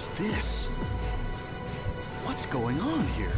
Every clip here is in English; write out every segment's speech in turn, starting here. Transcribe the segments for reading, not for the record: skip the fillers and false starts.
is this? What's going on here?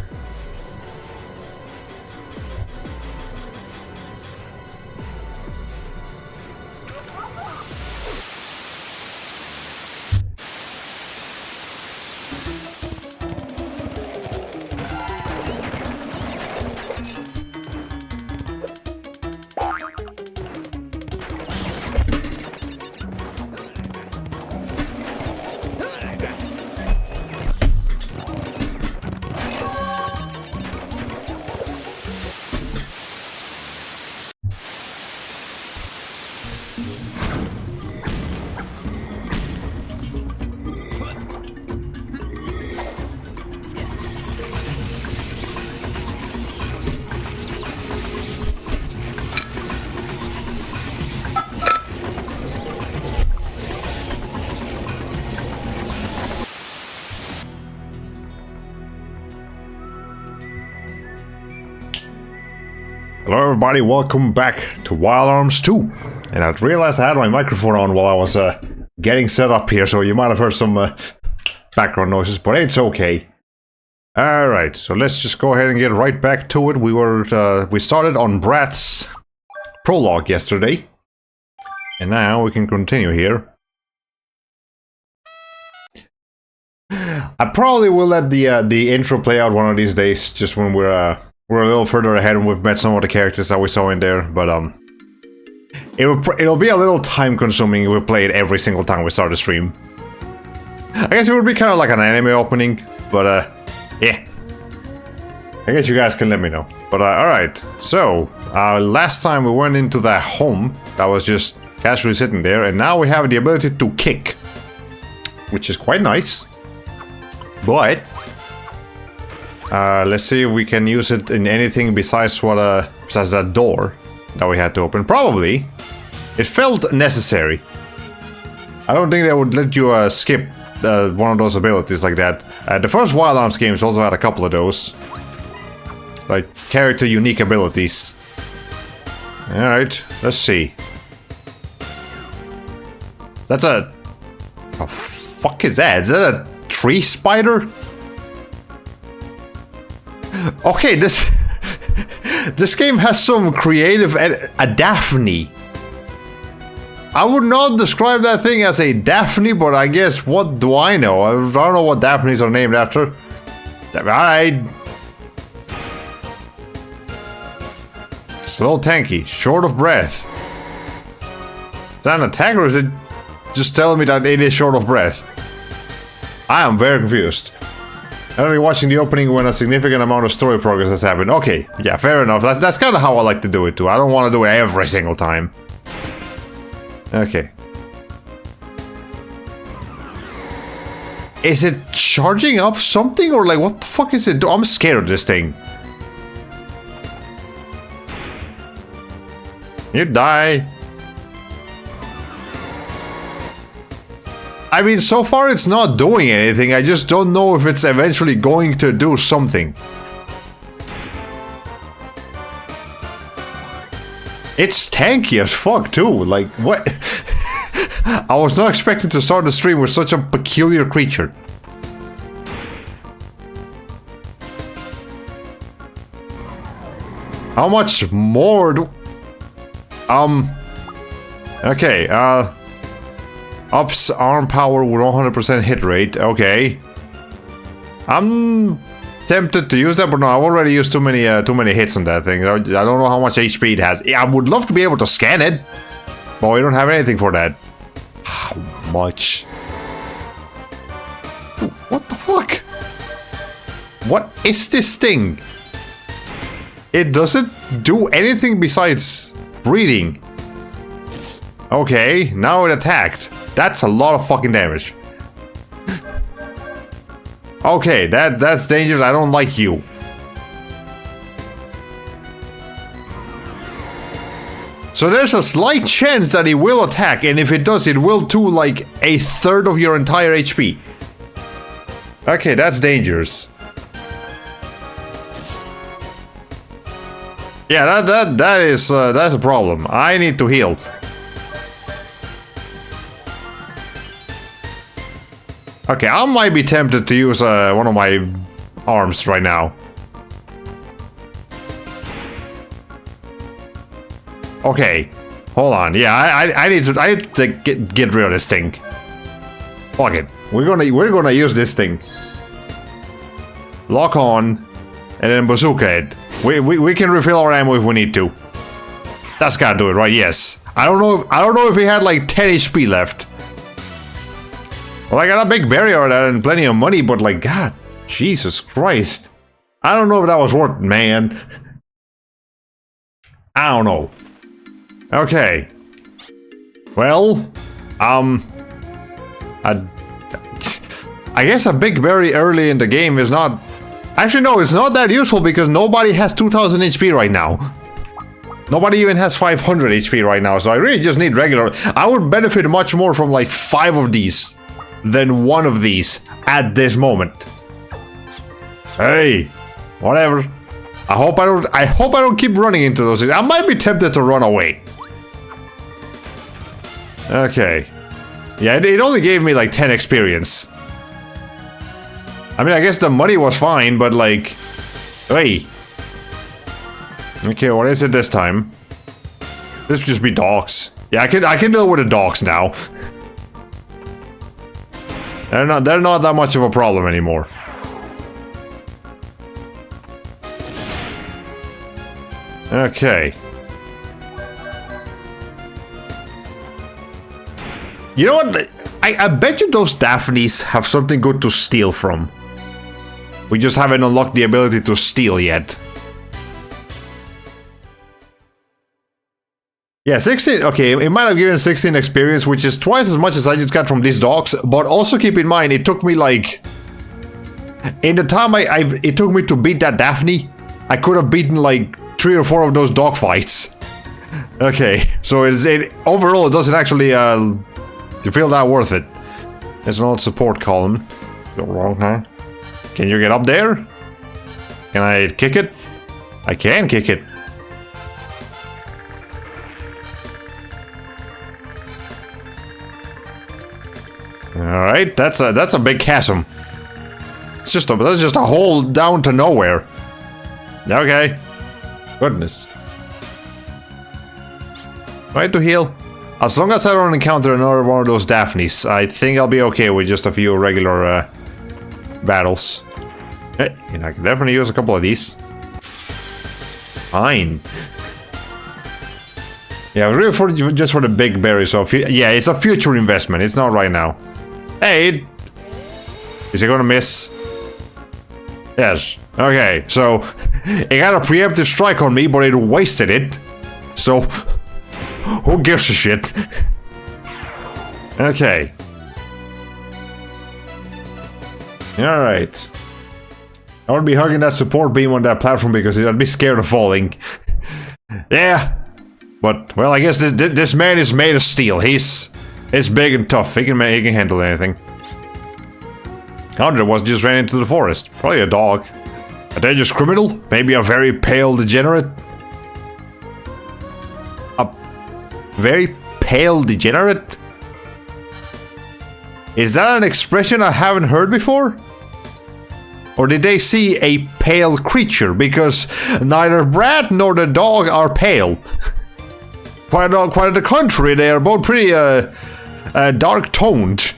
Hello everybody, welcome back to Wild Arms 2. And I realized I had my microphone on while I was getting set up here, so you might have heard some background noises, but it's okay. Alright, so let's just go ahead and get right back to it. We started on Brat's prologue yesterday. And now we can continue here. I probably will let the intro play out one of these days, just when we're a little further ahead and we've met some of the characters that we saw in there, but it'll be a little time consuming if we play it every single time we start a stream. I guess it would be kind of like an anime opening, but yeah. I guess you guys can let me know. But alright, so last time we went into that home that was just casually sitting there, and now we have the ability to kick, which is quite nice. But let's see if we can use it in anything besides besides that door that we had to open. Probably. It felt necessary. I don't think they would let you skip one of those abilities like that. The first Wild Arms games also had a couple of those. Like, character unique abilities. Alright, let's see. That's a... What the fuck is that? Is that a tree spider? Okay, this game has some creative... A Daphne. I would not describe that thing as a Daphne, but I guess what do I know? I don't know what Daphnes are named after. It's a little tanky, short of breath. Is that an attack or is it just telling me that it is short of breath? I am very confused. I'm only watching the opening when a significant amount of story progress has happened. Okay, yeah, fair enough. That's kind of how I like to do it too. I don't want to do it every single time. Okay. Is it charging up something or like what the fuck is it? I'm scared of this thing. You die. I mean, so far it's not doing anything, I just don't know if it's eventually going to do something. It's tanky as fuck too, like, what? I was not expecting to start the stream with such a peculiar creature. How much more do... Okay, ups arm power with 100% hit rate. Okay. I'm tempted to use that, but no, I've already used too many hits on that thing. I don't know how much HP it has. I would love to be able to scan it, but we don't have anything for that. How much? What the fuck? What is this thing? It doesn't do anything besides breathing. Okay, now it attacked. That's a lot of fucking damage. Okay, that's dangerous. I don't like you. So there's a slight chance that it will attack, and if it does, it will do like a third of your entire HP. Okay, that's dangerous. Yeah, that's a problem. I need to heal. Okay, I might be tempted to use one of my arms right now. Okay, hold on. Yeah, I need to get rid of this thing. Fuck it. We're gonna use this thing. Lock on, and then bazooka it. We can refill our ammo if we need to. That's gotta do it, right? Yes. I don't know if he had like 10 HP left. Well, I got a big barrier and plenty of money, but like, God, Jesus Christ. I don't know if that was worth it, man. I don't know. Okay. Well, I guess a big berry early in the game is not... Actually, no, it's not that useful because nobody has 2000 HP right now. Nobody even has 500 HP right now, so I really just need regular... I would benefit much more from like 5 of these than 1 of these at this moment. Hey, whatever. I hope I don't keep running into those things. I might be tempted to run away. Okay. Yeah, it only gave me like 10 experience. I mean, I guess the money was fine, but like... Hey. Okay, what is it this time? This should just be dogs. Yeah, I can deal with the dogs now. They're not that much of a problem anymore. Okay. You know what? I bet you those Daphnes have something good to steal from. We just haven't unlocked the ability to steal yet. Yeah, 16, okay, it might have given 16 experience, which is twice as much as I just got from these dogs, but also keep in mind, it took me like... In the time it took me to beat that Daphne, I could have beaten like 3 or 4 of those dog fights. Okay, so overall it doesn't actually feel that worth it. There's an old support column. Go wrong, huh? Can you get up there? Can I kick it? I can kick it. Alright, that's a big chasm. That's just a hole down to nowhere. Okay. Goodness. Right to heal. As long as I don't encounter another one of those Daphnes, I think I'll be okay with just a few regular battles. Hey, and I can definitely use a couple of these. Fine. Yeah, really just for the big berry, so yeah, it's a future investment, it's not right now. Hey! Is he gonna miss? Yes. Okay, so it got a preemptive strike on me, but it wasted it. So, who gives a shit? Okay. Alright. I wouldn't be hugging that support beam on that platform because I'd be scared of falling. Yeah. But, well, I guess this man is made of steel. He's big and tough. He can handle anything. How was just ran into the forest? Probably a dog. A dangerous criminal? Maybe a very pale degenerate? A very pale degenerate? Is that an expression I haven't heard before? Or did they see a pale creature? Because neither Brad nor the dog are pale. Quite the contrary, they are both pretty dark toned.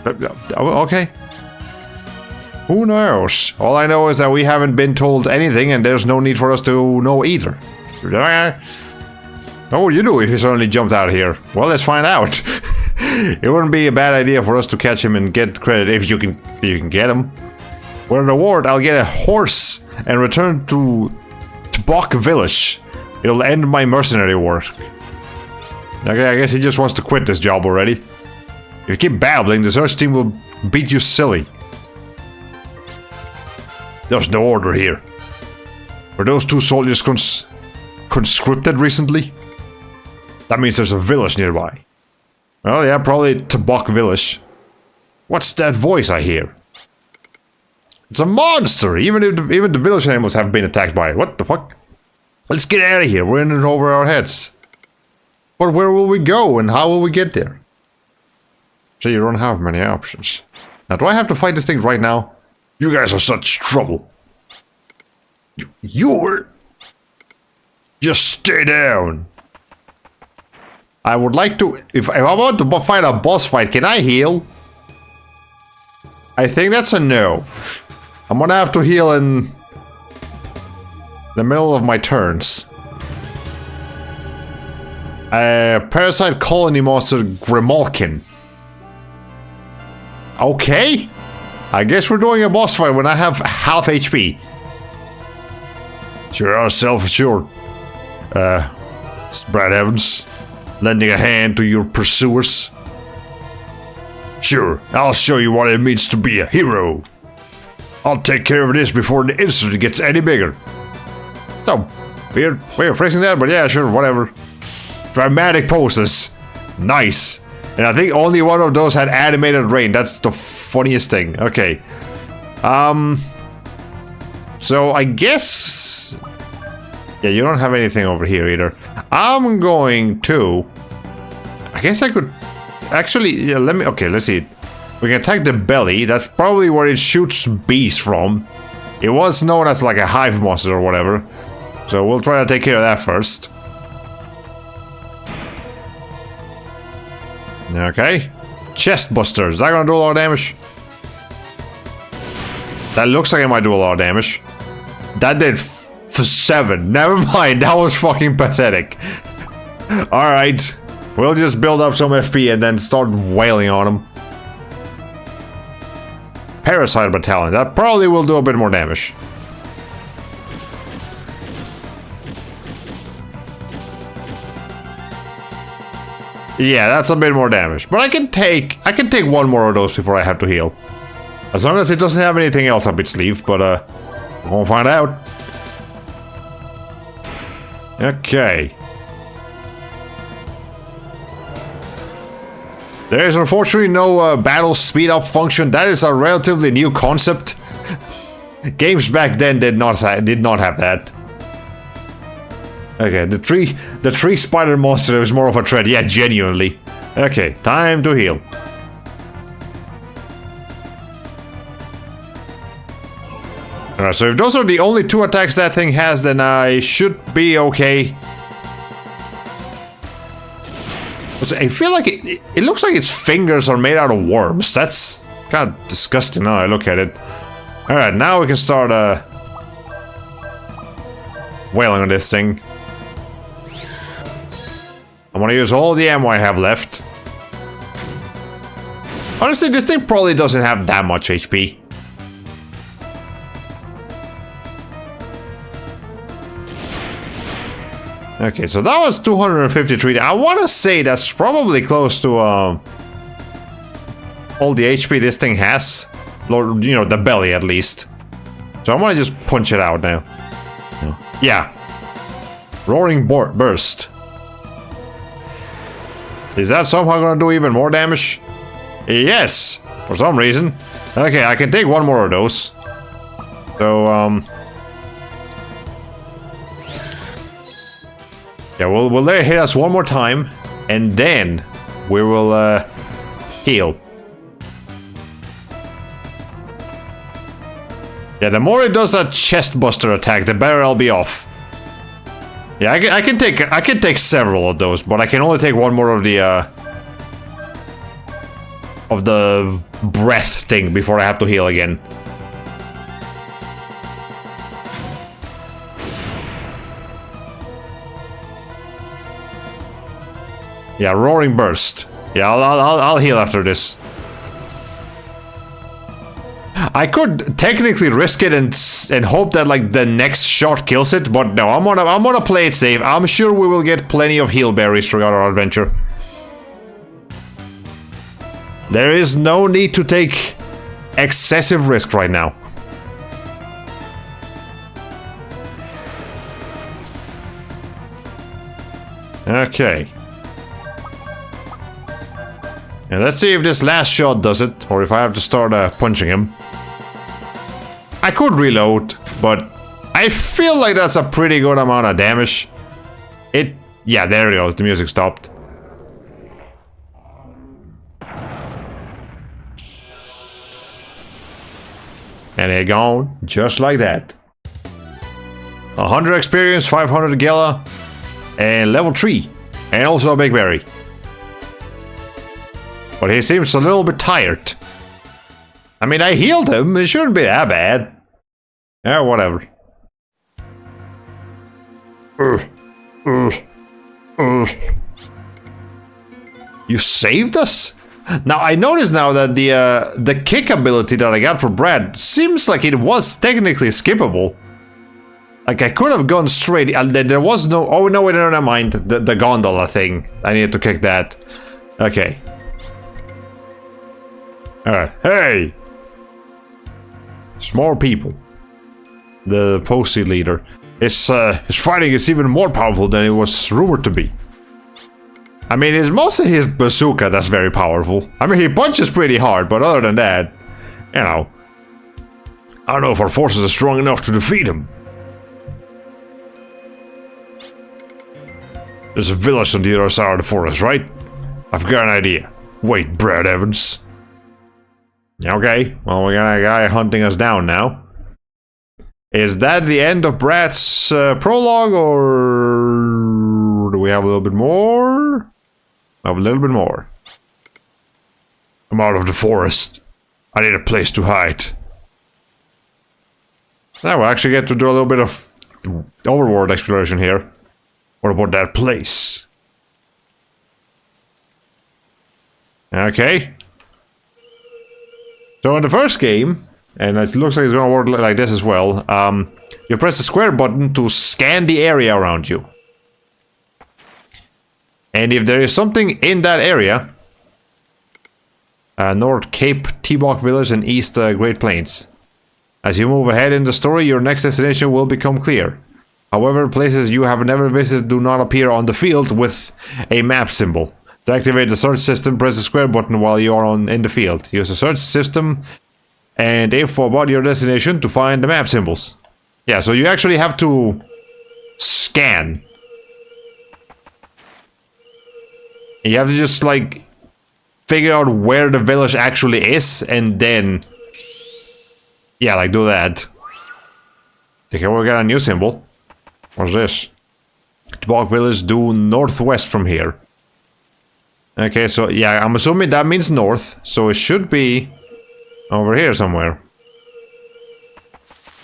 Okay. Who knows? All I know is that we haven't been told anything and there's no need for us to know either. What would you do if he suddenly jumped out here? Well, let's find out. It wouldn't be a bad idea for us to catch him and get credit if you can get him. For an award, I'll get a horse and return to Bok Village. It'll end my mercenary work. Okay, I guess he just wants to quit this job already. If you keep babbling, the search team will beat you silly. There's no order here. Were those 2 soldiers conscripted recently? That means there's a village nearby. Well, yeah, probably Tabok Village. What's that voice I hear? It's a monster! Even the village animals have been attacked by it. What the fuck? Let's get out of here. We're in it over our heads. But where will we go and how will we get there? So you don't have many options. Now, do I have to fight this thing right now? You guys are such trouble. You're... Just stay down. I would like to... If I want to fight a boss fight, can I heal? I think that's a no. I'm gonna have to heal in the middle of my turns. Parasite colony monster Grimalkin. Okay. I guess we're doing a boss fight when I have half HP. Sure are self-assured. Brad Evans. Lending a hand to your pursuers. Sure, I'll show you what it means to be a hero. I'll take care of this before the incident gets any bigger. So, weird way of phrasing that, but yeah, sure, whatever. Dramatic poses. Nice. And I think only one of those had animated rain. That's the funniest thing. Okay. So I guess... Yeah, you don't have anything over here either. I'm going to... I guess I could... Actually, yeah, let me... Okay, let's see. We can attack the belly. That's probably where it shoots bees from. It was known as like a hive monster or whatever. So we'll try to take care of that first. Okay. Chest buster. Is that gonna do a lot of damage? That looks like it might do a lot of damage. That did 7. Never mind. That was fucking pathetic. Alright. We'll just build up some FP and then start wailing on them. Parasite Battalion. That probably will do a bit more damage. Yeah, that's a bit more damage. But I can take one more of those before I have to heal. As long as it doesn't have anything else up its sleeve, but we're gonna find out. Okay. There is unfortunately no battle speed up function. That is a relatively new concept. Games back then did not have that. Okay, the tree spider monster is more of a threat. Yeah, genuinely. Okay, time to heal. Alright, so if those are the only 2 attacks that thing has, then I should be okay. I feel like it looks like its fingers are made out of worms. That's kind of disgusting now I look at it. Alright, now we can start wailing on this thing. I'm gonna use all the ammo I have left. Honestly, this thing probably doesn't have that much HP. Okay, so that was 253. I want to say that's probably close to all the HP this thing has. Or, you know, the belly at least. So I'm gonna just punch it out now. Yeah. Roaring burst. Is that somehow gonna do even more damage? Yes! For some reason. Okay, I can take one more of those. So, yeah, we'll let it hit us one more time, and then we will heal. Yeah, the more it does that chest buster attack, the better I'll be off. Yeah, I can take several of those, but I can only take one more of the breath thing before I have to heal again. Yeah, roaring burst. Yeah, I'll heal after this. I could technically risk it and hope that like the next shot kills it, but no, I'm gonna play it safe. I'm sure we will get plenty of heal berries throughout our adventure. There is no need to take excessive risk right now. Okay. And let's see if this last shot does it, or if I have to start punching him. I could reload, but I feel like that's a pretty good amount of damage. Yeah, there it goes, the music stopped. And they're gone, just like that. 100 experience, 500 Gala, and level 3. And also a big berry. But he seems a little bit tired. I mean, I healed him, it shouldn't be that bad. Yeah, whatever. You saved us? Now, I notice now that the kick ability that I got for Brad seems like it was technically skippable. Like, I could have gone straight, there was no... Oh, no, wait, never mind. The gondola thing. I needed to kick that. Okay. Alright, hey! Small people. The postie leader. His fighting is even more powerful than it was rumored to be. I mean, it's mostly his bazooka that's very powerful. I mean, he punches pretty hard, but other than that, you know, I don't know if our forces are strong enough to defeat him. There's a village on the other side of the forest, right? I've got an idea. Wait, Brad Evans. Okay, well, we got a guy hunting us down now. Is that the end of Brad's prologue, or do we have a little bit more? I have a little bit more. I'm out of the forest. I need a place to hide. Now we'll actually get to do a little bit of overworld exploration here. What about that place? Okay. So in the first game, and it looks like it's gonna work like this as well, you press the square button to scan the area around you. And if there is something in that area, North Cape, T-Bog Village, and East Great Plains. As you move ahead in the story, your next destination will become clear. However, places you have never visited do not appear on the field with a map symbol. To activate the search system, press the square button while you are in the field. Use the search system and info about your destination to find the map symbols. Yeah, so you actually have to scan. You have to just, like, figure out where the village actually is, and then... yeah, like, do that. Okay, we got a new symbol. What's this? T-Bog Village due northwest from here. Okay, so, yeah, I'm assuming that means north, so it should be over here somewhere.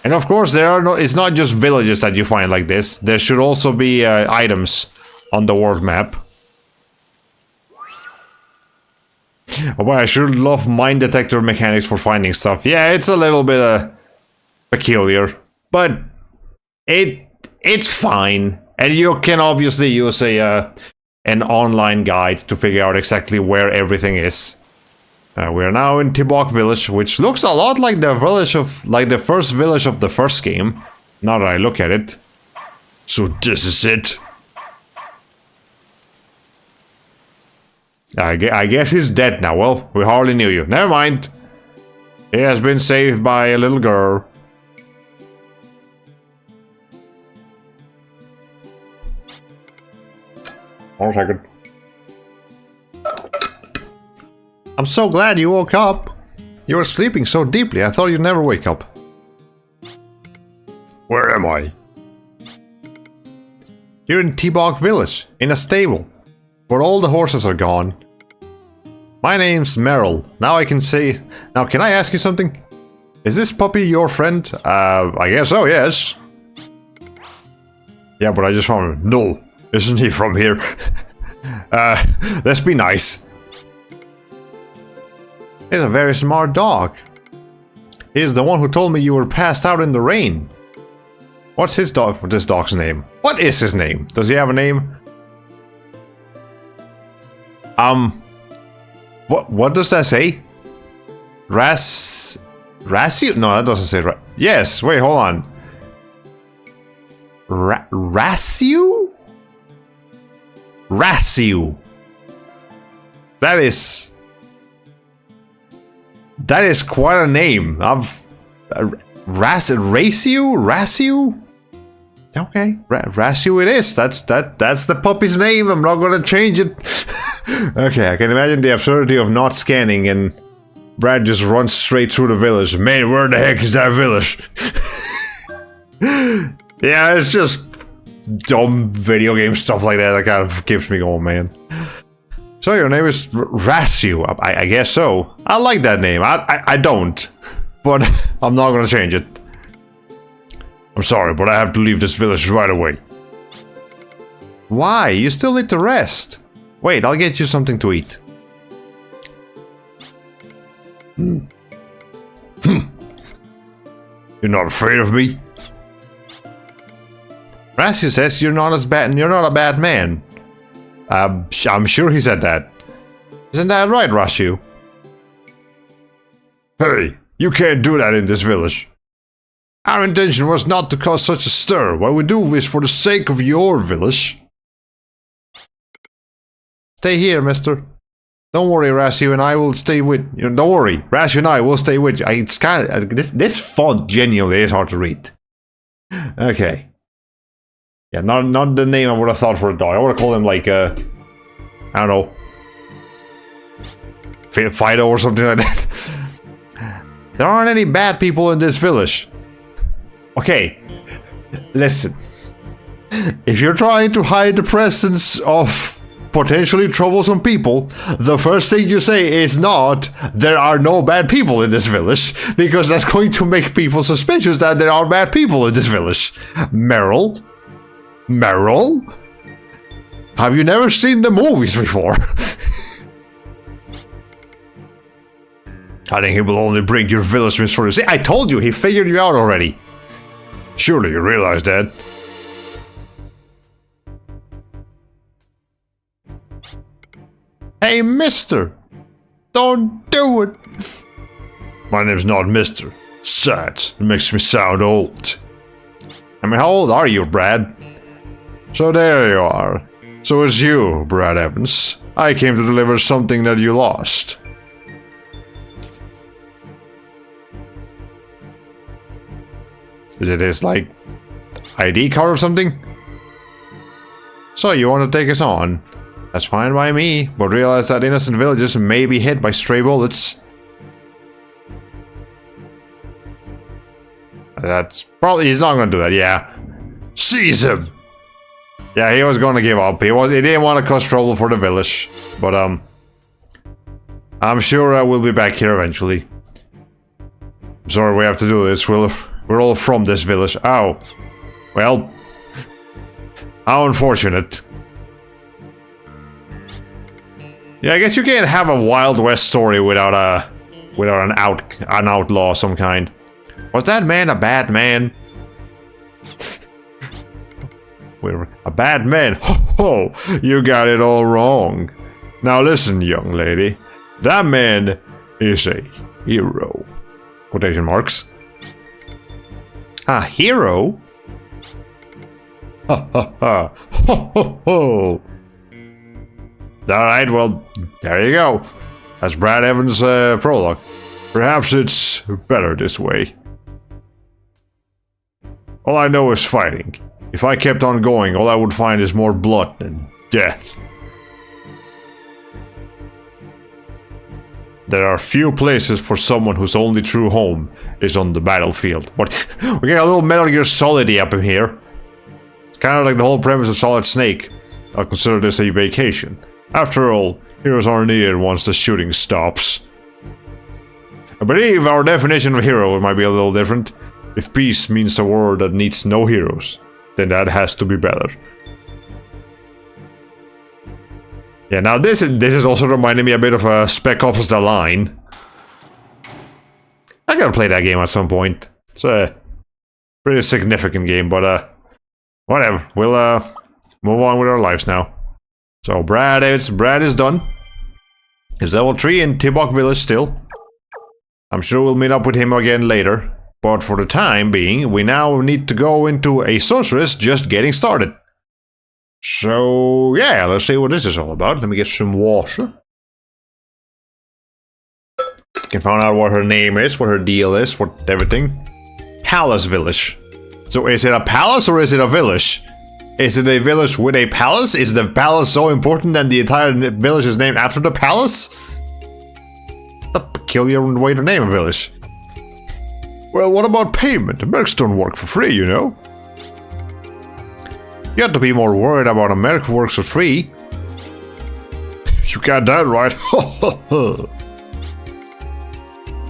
And of course, it's not just villages that you find like this. There should also be items on the world map. Oh, boy, I sure love mine detector mechanics for finding stuff. Yeah, it's a little bit peculiar, but it's fine. And you can obviously use an online guide to figure out exactly where everything is. We are now in T-Bog Village, which looks a lot like the village of, like the first village of the first game. Now that I look at it. So this is it. I guess he's dead now. Well, we hardly knew you. Never mind. He has been saved by a little girl. One second. I'm so glad you woke up. You were sleeping so deeply, I thought you'd never wake up. Where am I? You're in T-Bog Village, in a stable, where all the horses are gone. My name's Merrill. Now I can say... Now, can I ask you something? Is this puppy your friend? I guess so, yes. Yeah, but I just found him. No, isn't he from here? Let's be nice. He's a very smart dog. He's the one who told me you were passed out in the rain. What's this dog's name? What is his name? Does he have a name? What does that say? Rassiu? No, that doesn't say yes, wait, hold on. Rassiu? Rassiu. That is quite a name. Rassiu? Okay, Rassiu it is. That's the puppy's name. I'm not gonna change it. Okay, I can imagine the absurdity of not scanning and Brad just runs straight through the village. Man, where the heck is that village? Yeah, it's just dumb video game stuff like that kind of keeps me going, man. So your name is Ratsu, I guess so. I like that name. I don't, but I'm not gonna change it. I'm sorry, but I have to leave this village right away. Why? You still need to rest. Wait, I'll get you something to eat. You're not afraid of me? Ratsu says you're not as bad, and you're not a bad man. I'm sure he said that. Isn't that right, Ratsu? Hey, you can't do that in this village. Our intention was not to cause such a stir. What we do is for the sake of your village. Stay here, mister. Don't worry, Ratsu and I will stay with you. Don't worry, Ratsu and I will stay with you. It's kind of this font genuinely is hard to read. Okay. Yeah, not the name I would have thought for a dog. I would have called him like I don't know, Fido or something like that. There aren't any bad people in this village. Okay, listen. If you're trying to hide the presence of potentially troublesome people, the first thing you say is not, there are no bad people in this village, because that's going to make people suspicious that there are bad people in this village. Meryl? Have you never seen the movies before? I think he will only bring your village misfortune. See, I told you, he figured you out already. Surely you realize that. Hey, mister! Don't do it! My name's not Mister. Sad. It makes me sound old. I mean, how old are you, Brad? So there you are. So it's you, Brad Evans. I came to deliver something that you lost. Is it his, like, ID card or something? So you want to take us on? That's fine by me, but realize that innocent villagers may be hit by stray bullets. That's probably, he's not gonna do that, yeah. Seize him! Yeah, he was gonna give up. He didn't want to cause trouble for the village, but I'm sure I will be back here eventually. I'm sorry we have to do this. We're all from this village. Oh, well, how unfortunate. Yeah, I guess you can't have a Wild West story without an outlaw of some kind. Was that man a bad man? We're a bad man. Ho ho! You got it all wrong. Now listen, young lady. That man is a hero. Quotation marks. A hero? Ha ha ha! Ho ho ho! Alright, well, there you go. That's Brad Evans' prologue. Perhaps it's better this way. All I know is fighting. If I kept on going, all I would find is more blood and death. There are few places for someone whose only true home is on the battlefield. But we got a little Metal Gear Solid-y up in here. It's kind of like the whole premise of Solid Snake. I'll consider this a vacation. After all, heroes are needed once the shooting stops. I believe our definition of hero might be a little different. If peace means a world that needs no heroes, then that has to be better. Yeah, now this is also reminding me a bit of a Spec Ops The Line. I gotta play that game at some point. It's a pretty significant game, but whatever. We'll move on with our lives now. So Brad is done. He's level 3 in Tibok Village still. I'm sure we'll meet up with him again later. But for the time being, we now need to go into a sorceress just getting started. So yeah, let's see what this is all about. Let me get some water. Can find out what her name is, what her deal is, what everything. Palace Village. So is it a palace or is it a village? Is it a village with a palace? Is the palace so important that the entire village is named after the palace? kill you on the way to name a village. Well, what about payment? The mercs don't work for free, you know? You have to be more worried about a merc who works for free. You got that right.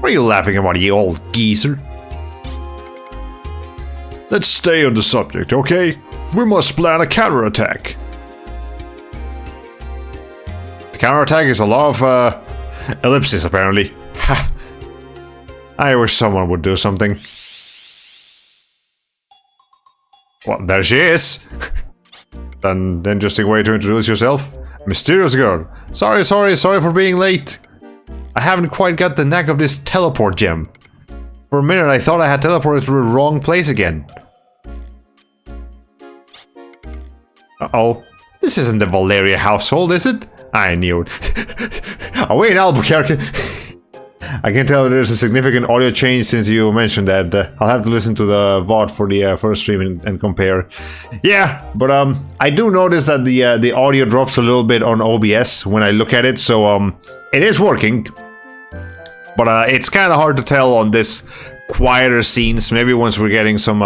What are you laughing about, you old geezer? Let's stay on the subject, okay? We must plan a counterattack. The counterattack is a lot of ellipses, apparently. Ha! I wish someone would do something. Well, there she is. An interesting way to introduce yourself. Mysterious girl. Sorry for being late. I haven't quite got the knack of this teleport gem. For a minute I thought I had teleported to the wrong place again. Uh-oh. This isn't the Valeria household, is it? I knew it. Oh, wait, Albuquerque. I can tell there's a significant audio change since you mentioned that. I'll have to listen to the VOD for the first stream and compare. Yeah, but I do notice that the audio drops a little bit on OBS when I look at it, so it is working. But it's kind of hard to tell on this quieter scenes. Maybe once we're getting some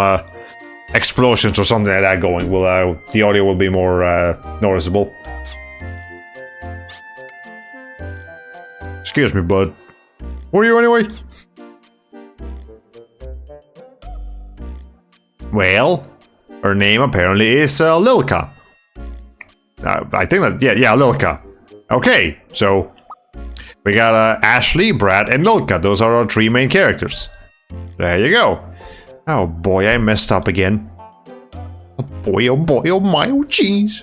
explosions or something like that going, the audio will be more noticeable. Excuse me, bud. Who are you anyway? Well, her name apparently is Lilka. I think that, yeah, Lilka. Okay, so we got Ashley, Brad, and Lilka. Those are our three main characters. There you go. Oh boy, I messed up again. Oh boy, oh my, oh jeez.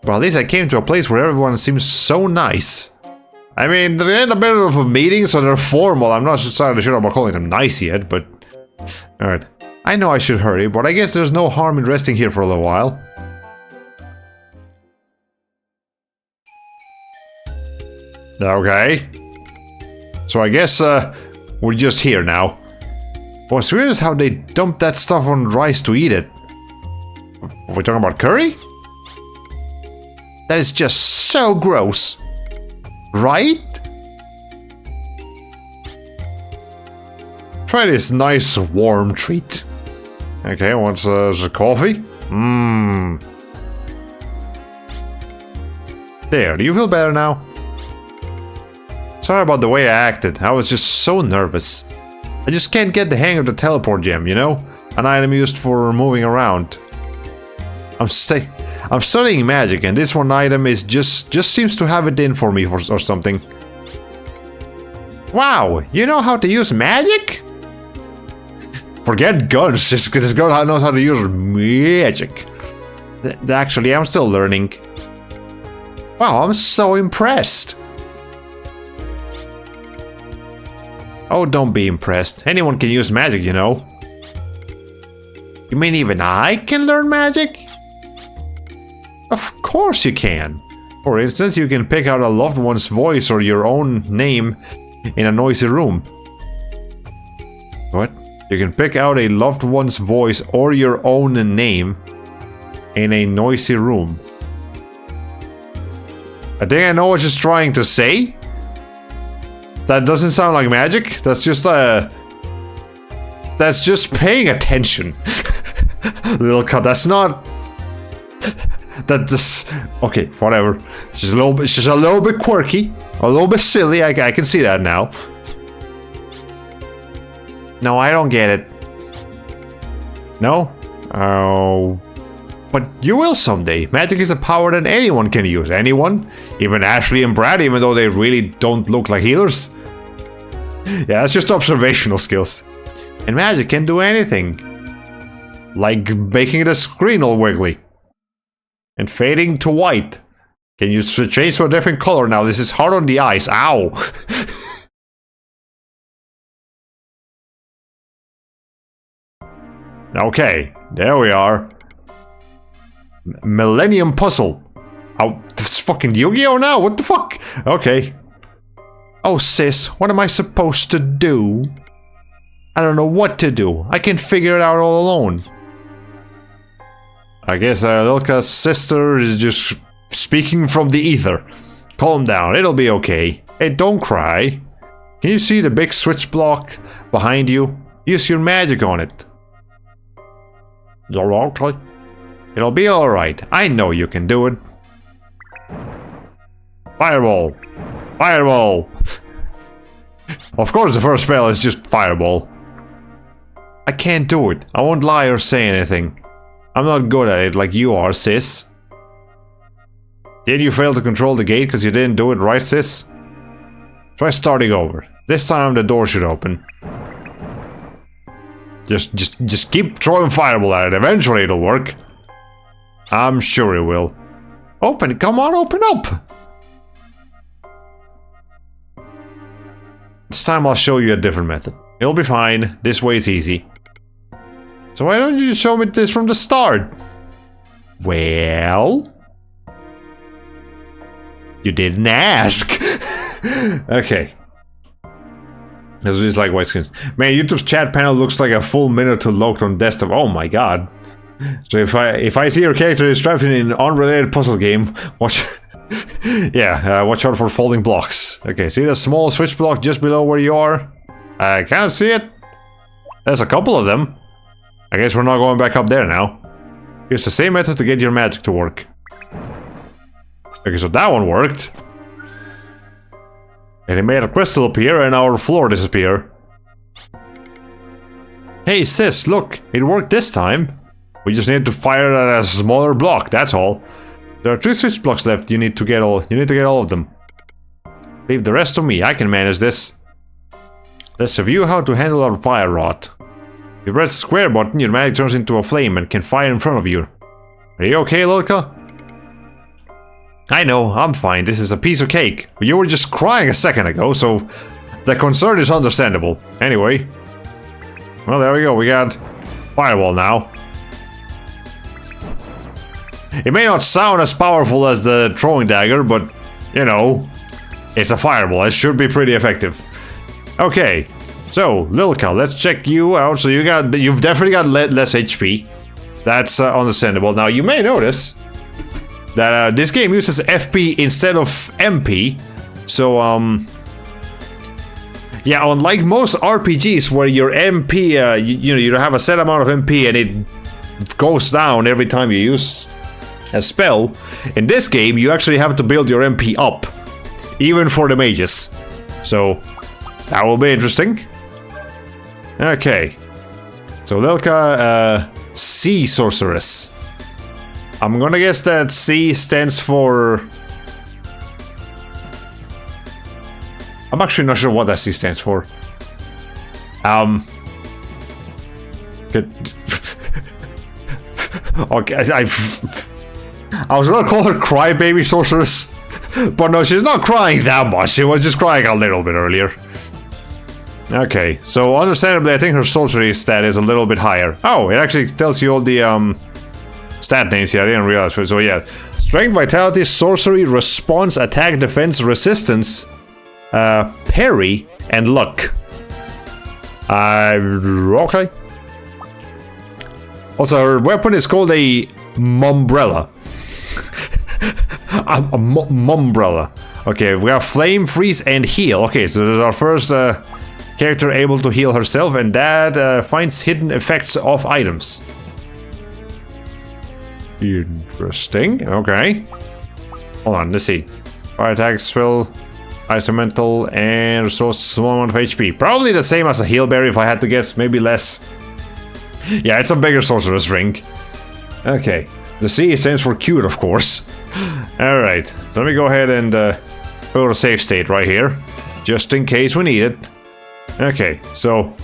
But at least I came to a place where everyone seems so nice. I mean, they're in the middle of a meeting, so they're formal. I'm not entirely sure about calling them nice yet, but... Alright. I know I should hurry, but I guess there's no harm in resting here for a little while. Okay. So I guess, we're just here now. What's weird is how they dumped that stuff on rice to eat it. Are we talking about curry? That is just so gross. Right? Try this nice warm treat. Okay, what's the coffee? Mmm. There, do you feel better now? Sorry about the way I acted. I was just so nervous. I just can't get the hang of the teleport gem, you know? An item used for moving around. I'm studying magic, and this one item is just seems to have it in for me or something. Wow, you know how to use magic? Forget guns, this girl knows how to use magic. Actually, I'm still learning. Wow, I'm so impressed. Oh, don't be impressed. Anyone can use magic, you know. You mean even I can learn magic? Of course you can. For instance, you can pick out a loved one's voice or your own name in a noisy room. What? You can pick out a loved one's voice or your own name in a noisy room. I think I know what she's trying to say. That doesn't sound like magic. That's just paying attention. Little cut. That's not. Okay, whatever. She's a little bit quirky, a little bit silly. I can see that now. No, I don't get it. No? Oh. But you will someday. Magic is a power that anyone can use. Anyone? Even Ashley and Brad, even though they really don't look like healers. Yeah, that's just observational skills. And magic can do anything. Like making the screen all wiggly. And fading to white. Can you change to a different color now? This is hard on the eyes. Ow! Okay, there we are. Millennium Puzzle. Oh, this is fucking Yu-Gi-Oh now? What the fuck? Okay. Oh, sis, what am I supposed to do? I don't know what to do. I can't figure it out all alone. I guess Lilka's sister is just speaking from the ether. Calm down, it'll be okay. Hey, don't cry. Can you see the big switch block behind you? Use your magic on it. You're okay. It'll be alright. I know you can do it. Fireball. Fireball. Of course the first spell is just fireball. I can't do it. I won't lie or say anything. I'm not good at it like you are, sis. Did you fail to control the gate because you didn't do it right, sis? Try starting over. This time the door should open. Just keep throwing fireball at it. Eventually it'll work. I'm sure it will. Open, come on, open up! This time I'll show you a different method. It'll be fine. This way is easy. So why don't you just show me this from the start? Well... You didn't ask! Okay. This is like white screens. Man, YouTube's chat panel looks like a full minute to load on desktop. Oh my god. So if I see your character is trapped in an unrelated puzzle game, watch... yeah, watch out for folding blocks. Okay, see the small switch block just below where you are? I can't see it. There's a couple of them. I guess we're not going back up there now. Use the same method to get your magic to work. Okay, so that one worked. And it made a crystal appear and our floor disappear. Hey sis, look, it worked this time. We just need to fire at a smaller block, that's all. There are 2 switch blocks left, you need to get all of them. Leave the rest to me, I can manage this. Let's review how to handle our fire rod. If you press the square button, your magic turns into a flame and can fire in front of you. Are you okay, Lilka? I know, I'm fine, this is a piece of cake. You were just crying a second ago, so the concern is understandable. Anyway. Well, there we go, we got fireball now. It may not sound as powerful as the throwing dagger, but, you know, it's a fireball, it should be pretty effective. Okay, so, Lilka, let's check you out. So you've definitely got less HP. That's understandable. Now, you may notice that this game uses FP instead of MP. So, yeah, unlike most RPGs where your MP, you have a set amount of MP and it goes down every time you use a spell, in this game you actually have to build your MP up, even for the mages. So, that will be interesting. Okay. So, Lilka, Sea Sorceress. I'm gonna guess that C stands for... I'm actually not sure what that C stands for. Okay, I was gonna call her Crybaby Sorceress, but no, she's not crying that much. She was just crying a little bit earlier. Okay, so understandably, I think her sorcery stat is a little bit higher. Oh, it actually tells you all the stat names here. I didn't realize. So yeah, strength, vitality, sorcery, response, attack, defense, resistance, parry, and luck. Okay. Also, her weapon is called a Mumbrella. a Mumbrella. Okay, we have flame, freeze, and heal. Okay, so this is our first character able to heal herself, and that finds hidden effects of items. Interesting. Okay. Hold on, let's see. Fire attack, spell, isomental, and restores small amount of HP. Probably the same as a heal berry if I had to guess, maybe less. Yeah, it's a bigger sorcerer's ring. Okay. The C stands for cute, of course. Alright, let me go ahead and put a save state right here, just in case we need it. Okay, so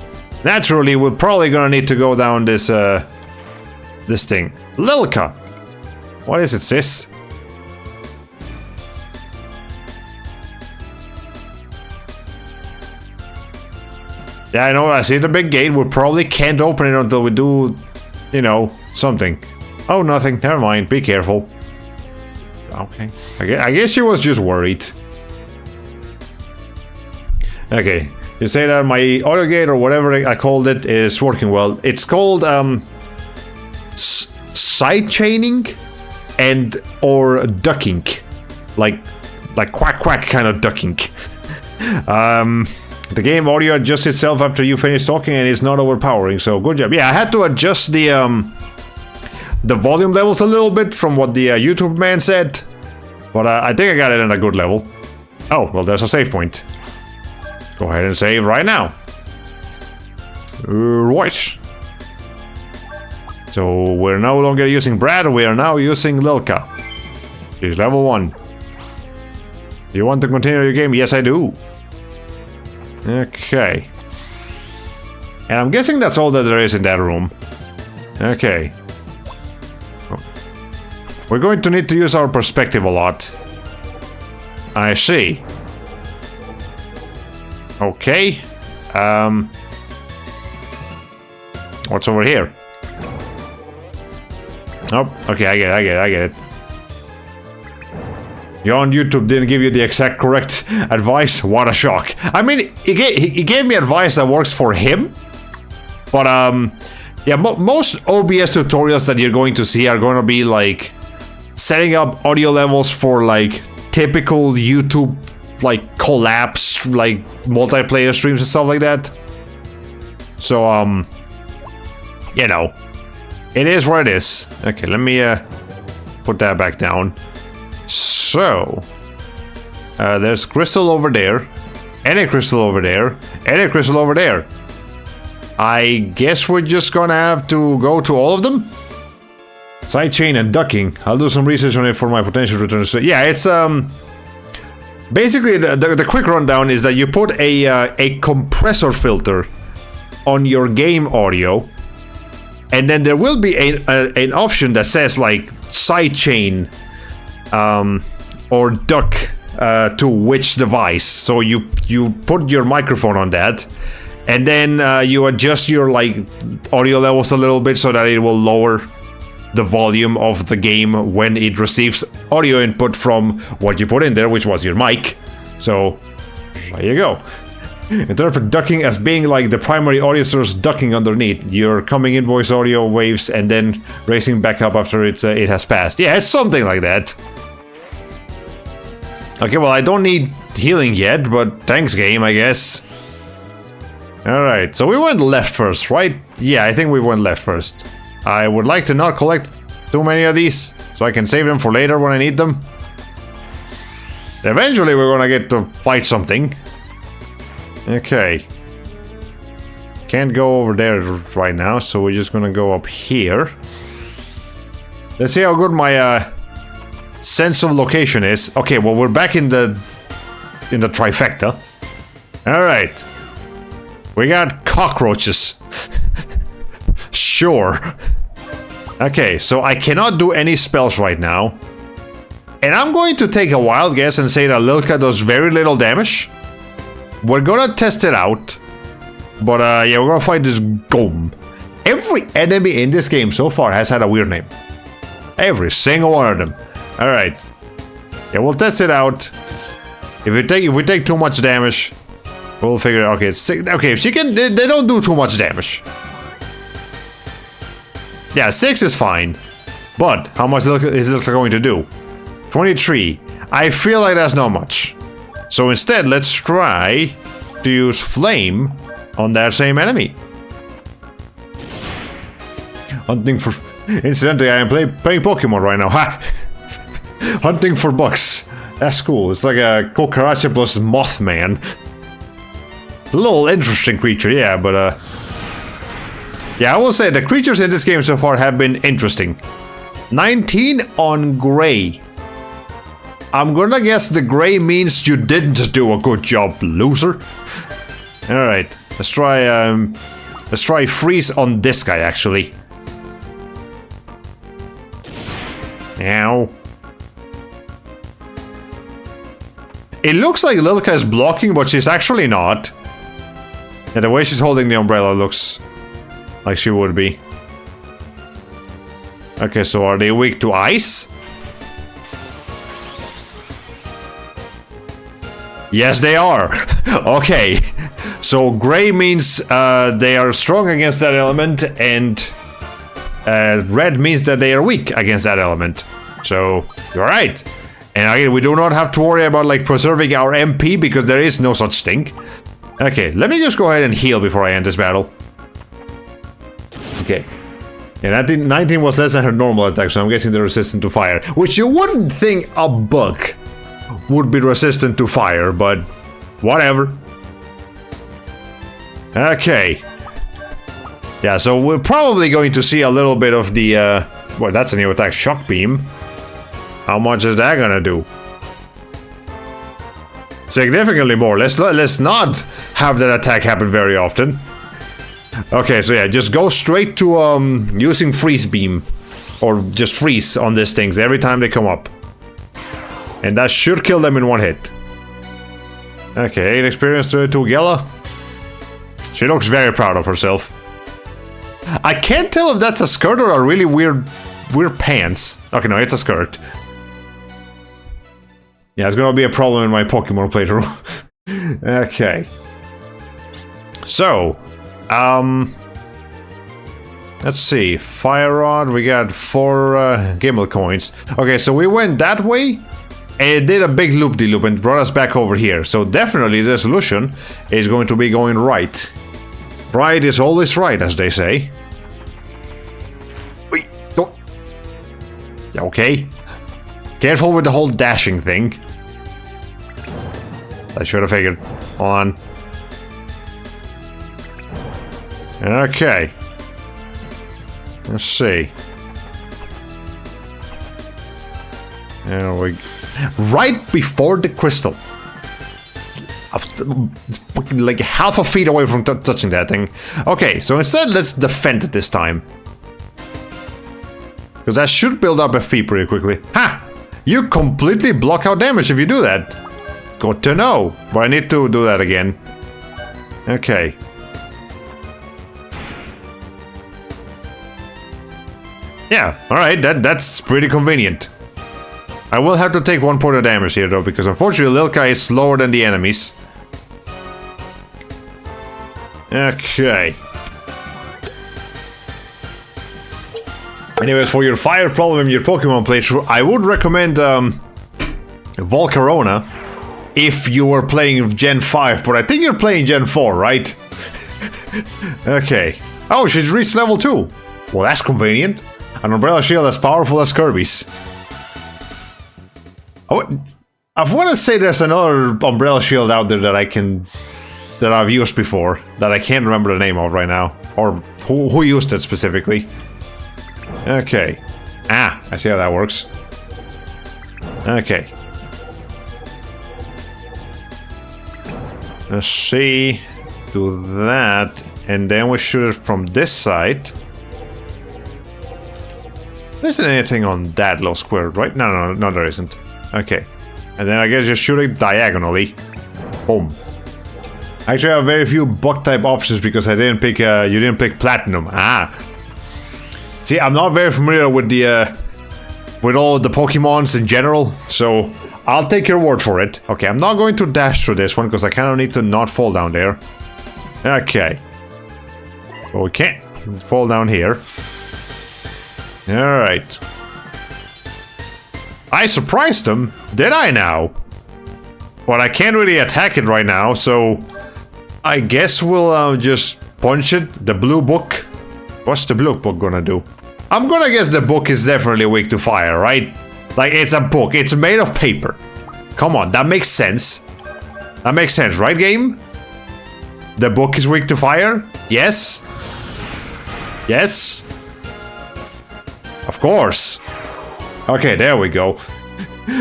naturally we're probably gonna need to go down this this thing. Lilka! What is it, sis? Yeah, I know, I see the big gate. We probably can't open it until we do, you know, something. Oh, nothing. Never mind. Be careful. Okay. I guess she was just worried. Okay. You say that my audio gate or whatever I called it is working well. It's called side chaining and or ducking. Like quack quack kind of ducking. The game audio adjusts itself after you finish talking and it's not overpowering, so good job. Yeah, I had to adjust the volume levels a little bit from what the YouTube man said. But I think I got it in a good level. Oh, well, there's a save point. Go ahead and save right now. Right. So we're no longer using Brad, we are now using Lilka. She's level 1. Do you want to continue your game? Yes, I do. Okay. And I'm guessing that's all that there is in that room. Okay. We're going to need to use our perspective a lot. I see. Okay. What's over here? Oh, okay, I get it. You on YouTube didn't give you the exact correct advice? What a shock. I mean, he gave me advice that works for him. But, yeah, most OBS tutorials that you're going to see are going to be, like, setting up audio levels for, like, typical YouTube, like, collapse, like, multiplayer streams and stuff like that. So, you know, it is what it is. Okay, let me, put that back down. So, there's crystal over there, and a crystal over there, and a crystal over there. I guess we're just gonna have to go to all of them? Sidechain and ducking. I'll do some research on it for my potential return. So, yeah, it's, basically, the quick rundown is that you put a compressor filter on your game audio, and then there will be an option that says, like, sidechain, or duck to which device. So you put your microphone on that, and then you adjust your like audio levels a little bit so that it will lower the volume of the game when it receives audio input from what you put in there, which was your mic. So there you go. Interpret ducking as being like the primary audio source ducking underneath your coming in voice audio waves and then racing back up after it has passed. Yeah, it's something like that. Okay, well, I don't need healing yet, but thanks, game, I guess. Alright, so we went left first, right? Yeah, I think we went left first. I would like to not collect too many of these, so I can save them for later when I need them. Eventually, we're gonna get to fight something. Okay. Can't go over there right now, so we're just gonna go up here. Let's see how good my sense of location is. Okay, well, we're back in the trifecta. All right, we got cockroaches. Sure. Okay, so I cannot do any spells right now, and I'm going to take a wild guess and say that Lilka does very little damage. We're gonna test it out, but yeah, we're gonna fight this Gom. Every enemy in this game so far has had a weird name. Every single one of them. All right. Yeah, we'll test it out. If we take too much damage, we'll figure out. Okay, it's 6. Okay, if she can, they don't do too much damage. Yeah, 6 is fine. But how much is Lilka going to do? 23. I feel like that's not much. So instead, let's try to use flame on that same enemy. Hunting for. Incidentally, I am playing Pokemon right now. Ha! Hunting for bugs. That's cool. It's like a Kokaracha plus Mothman. It's a little interesting creature, yeah, but yeah, I will say the creatures in this game so far have been interesting. 19 on Gray. I'm gonna guess the Gray means you didn't do a good job, loser. Alright, let's try freeze on this guy actually. Ow. It looks like Lilka is blocking, but she's actually not. And the way she's holding the umbrella looks like she would be. Okay, so are they weak to ice? Yes, they are. Okay. So gray means they are strong against that element, and red means that they are weak against that element. So, you're right. And again, we do not have to worry about like preserving our MP because there is no such thing. Okay, let me just go ahead and heal before I end this battle. Okay. Yeah, 19 was less than her normal attack, so I'm guessing they're resistant to fire. Which you wouldn't think a bug would be resistant to fire, but whatever. Okay. Yeah, so we're probably going to see a little bit of the, well, that's a new attack, Shock Beam. How much is that gonna do? Significantly more. Let's not have that attack happen very often. Okay, so yeah, just go straight to using Freeze Beam. Or just freeze on these things every time they come up. And that should kill them in one hit. Okay, 8 experience to Gela. She looks very proud of herself. I can't tell if that's a skirt or a really weird pants. Okay, no, it's a skirt. Yeah, it's gonna be a problem in my Pokemon playthrough. Okay. So, let's see. Fire Rod, we got 4 Gimel coins. Okay, so we went that way, and it did a big loop-de-loop and brought us back over here. So definitely the solution is going to be going right. Right is always right, as they say. Wait, don't... Okay. Careful with the whole dashing thing. I should have figured. Hold on. Okay. Let's see. There we go. Right before the crystal. Fucking like half a feet away from touching that thing. Okay, so instead let's defend it this time. Because that should build up FP pretty quickly. Ha! You completely block out damage if you do that. Good to know. But I need to do that again. Okay. Yeah, alright, that's pretty convenient. I will have to take 1 point of damage here though, because unfortunately Lilka is slower than the enemies. Okay. Anyways, for your fire problem in your Pokemon playthrough, I would recommend Volcarona if you were playing Gen 5, but I think you're playing Gen 4, right? Okay. Oh, she's reached level 2. Well, that's convenient. An umbrella shield as powerful as Kirby's. Oh, I want to say there's another umbrella shield out there that I've used before that I can't remember the name of right now, or who used it specifically. Okay. Ah, I see how that works. Okay. Let's see. Do that, and then we shoot it from this side. There isn't anything on that little square, right? No, there isn't. Okay. And then I guess just shoot it diagonally. Boom. Actually, I have very few bug-type options because I didn't pick, you didn't pick Platinum. Ah. See, I'm not very familiar with the, with all of the Pokemons in general, so I'll take your word for it. Okay, I'm not going to dash through this one because I kind of need to not fall down there. Okay. Well, we can't fall down here. Alright. I surprised him, did I now? But I can't really attack it right now, so I guess we'll just punch it. The blue book. What's the blue book gonna do? I'm gonna guess the book is definitely weak to fire, right? Like, it's a book. It's made of paper. Come on, that makes sense. That makes sense, right, game? The book is weak to fire? Yes? Yes? Of course. Okay, there we go.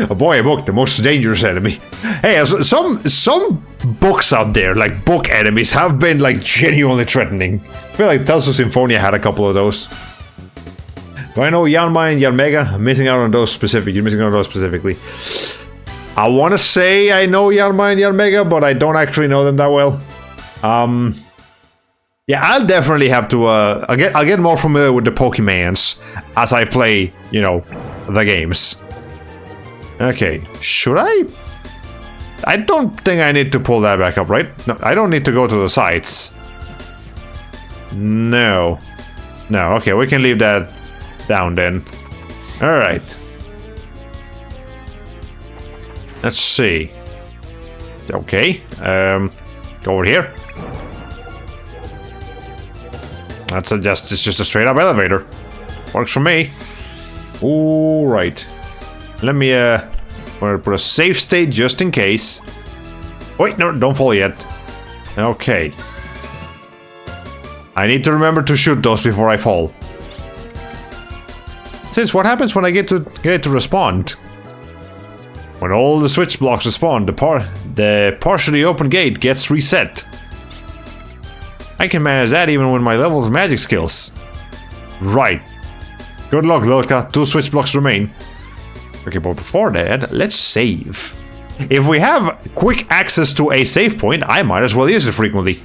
Oh boy, a book, the most dangerous enemy. Hey, some books out there, like book enemies, have been like genuinely threatening. I feel like Tales of Symphonia had a couple of those. Do I know Yanma and Yanmega? I'm missing out on those specific. You're missing out on those specifically. I want to say I know Yanma and Yanmega, but I don't actually know them that well. Yeah, I'll definitely have to. I'll get more familiar with the Pokemans as I play, you know, the games. Okay, should I? I don't think I need to pull that back up, right? No, I don't need to go to the sides. No. No, okay, we can leave that down then. Alright. Let's see. Okay. Go over here. It's just a straight up elevator. Works for me. Alright. Let me put a safe state just in case. Wait, no, don't fall yet. Okay. I need to remember to shoot those before I fall. Since what happens when I get it to respond? When all the switch blocks respawn, the partially open gate gets reset. I can manage that even with my level of magic skills. Right. Good luck, Lilka. 2 switch blocks remain. Okay, but before that, let's save. If we have quick access to a save point, I might as well use it frequently.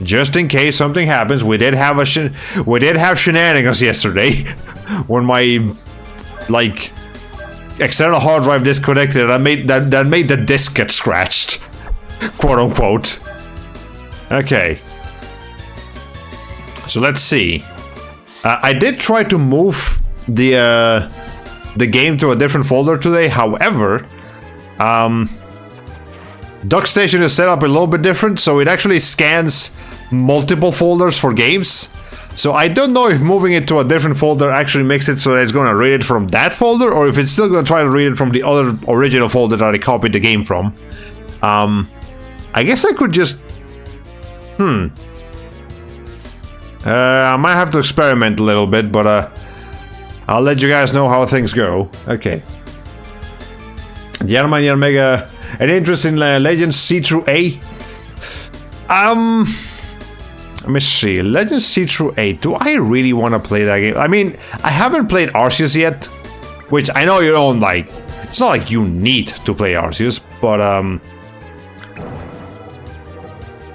Just in case something happens. We did have shenanigans yesterday when my external hard drive disconnected and that made the disk get scratched, quote unquote. Okay. So let's see. I did try to move the game to a different folder today. However, Dock Station is set up a little bit different, so it actually scans multiple folders for games. So I don't know if moving it to a different folder actually makes it so that it's going to read it from that folder, or if it's still going to try to read it from the other original folder that I copied the game from. I guess I could just... I might have to experiment a little bit, but I'll let you guys know how things go. Okay. German Mega, an interest in Legends C through A? Let me see. Legends C through A. Do I really want to play that game? I mean, I haven't played Arceus yet, which I know you don't like. It's not like you need to play Arceus, but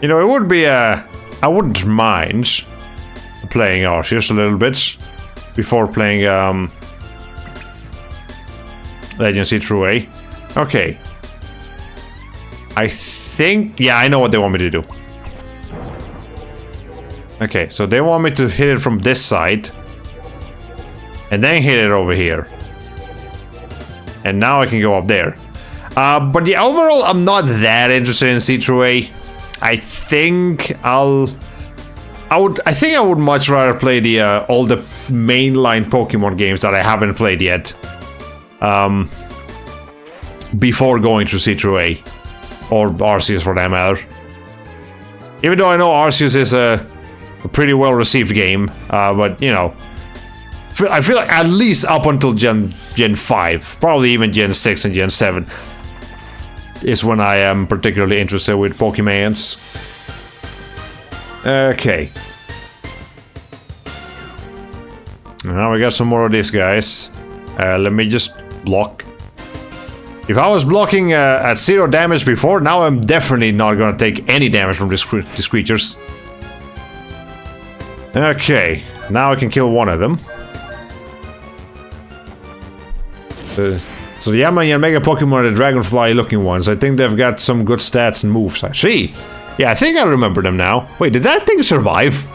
you know, it would be I wouldn't mind playing Arceus a little bit before playing Legends C through A. Okay. I think... yeah, I know what they want me to do. Okay, so they want me to hit it from this side. And then hit it over here. And now I can go up there. But yeah, overall, I'm not that interested in C through A. I think I would much rather play the all the mainline Pokemon games that I haven't played yet. Before going to C through A. Or Arceus for that matter. Even though I know Arceus is a pretty well received game, but you know, I feel like at least up until Gen 5, probably even Gen 6 and Gen 7 is when I am particularly interested with Pokemons. Okay. Now we got some more of these guys. Let me just block. If I was blocking at 0 damage before, now I'm definitely not gonna take any damage from these creatures. Okay, now I can kill one of them. So the Yama and Mega Pokemon are the Dragonfly looking ones. I think they've got some good stats and moves. See? Yeah, I think I remember them now. Wait, did that thing survive?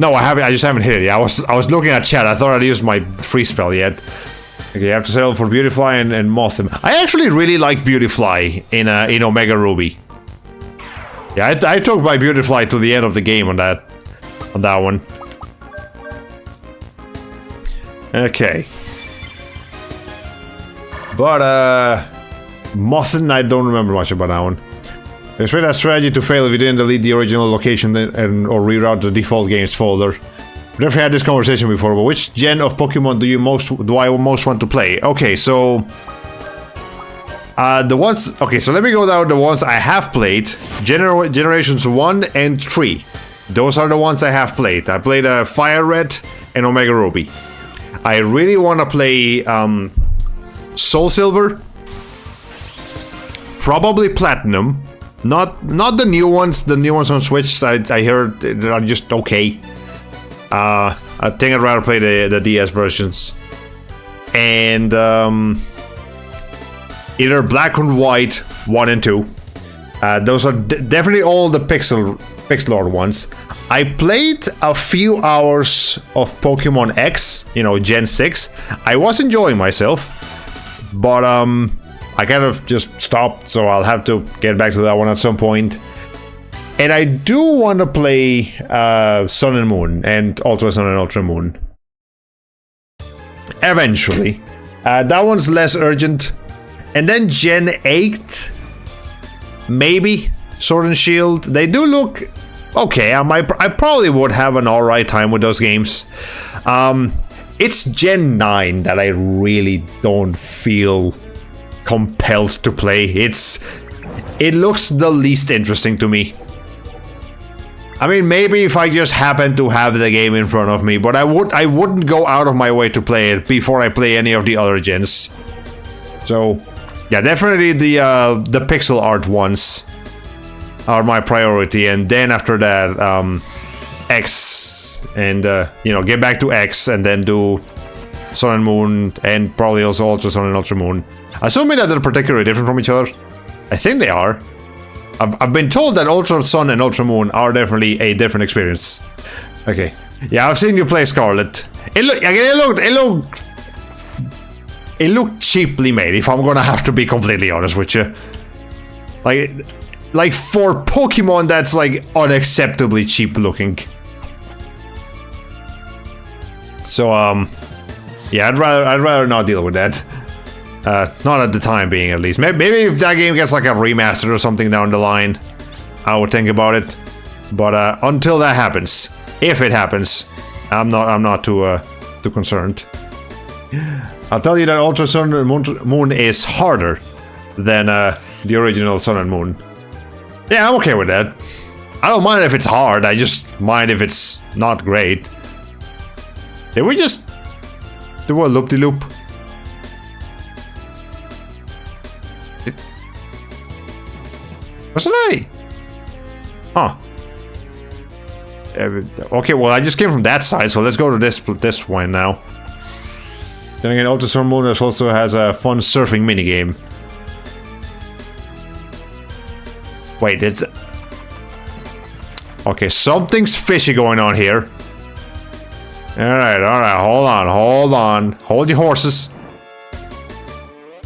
No, I haven't. I just haven't hit it. Yeah, I was looking at chat. I thought I'd used my free spell yet. Okay, you have to settle for Beautifly and Mothim. I actually really like Beautifly in Omega Ruby. Yeah, I took my Beautifly to the end of the game on that one. Okay. But Mothim, I don't remember much about that one. Expect that strategy to fail if you didn't delete the original location or reroute the default games folder. We've never had this conversation before, but which gen of Pokemon do I most want to play? Okay, so the ones. Okay, so let me go down the ones I have played. Generations 1 and 3. Those are the ones I have played. I played Fire Red and Omega Ruby. I really want to play Soul Silver, probably Platinum. Not the new ones. The new ones on Switch, I heard are just okay. I think I'd rather play the DS versions. And either Black and White 1 and 2. Those are definitely all the pixel art ones. I played a few hours of Pokemon X, you know, Gen 6. I was enjoying myself, but I kind of just stopped, so I'll have to get back to that one at some point. And I do want to play Sun and Moon, and Ultra Sun and Ultra Moon. Eventually. That one's less urgent. And then Gen 8, maybe, Sword and Shield. They do look okay. I probably would have an alright time with those games. It's Gen 9 that I really don't feel compelled to play. It looks the least interesting to me. I mean, maybe if I just happen to have the game in front of me, but I wouldn't go out of my way to play it before I play any of the other gens. So, yeah, definitely the pixel art ones are my priority, and then after that, X, and you know, get back to X, and then do Sun and Moon, and probably also Ultra Sun and Ultra Moon. Assuming that they're particularly different from each other. I think they are. I've been told that Ultra Sun and Ultra Moon are definitely a different experience. Okay. Yeah, I've seen you play Scarlet. It looked cheaply made, if I'm gonna have to be completely honest with you. Like for Pokemon, that's like unacceptably cheap looking. So yeah, I'd rather not deal with that. Not at the time being, at least. Maybe if that game gets like a remaster or something down the line, I would think about it. But until that happens, if it happens, I'm not too concerned. I'll tell you that Ultra Sun and Moon is harder than the original Sun and Moon. Yeah, I'm okay with that. I don't mind if it's hard. I just mind if it's not great. Did we just do a loop-de-loop? Wasn't I? Huh. Okay, well, I just came from that side, so let's go to this one now. Then again, Ultra Sun Moon also has a fun surfing minigame. Wait, it's... Okay, something's fishy going on here. Alright, hold on. Hold your horses.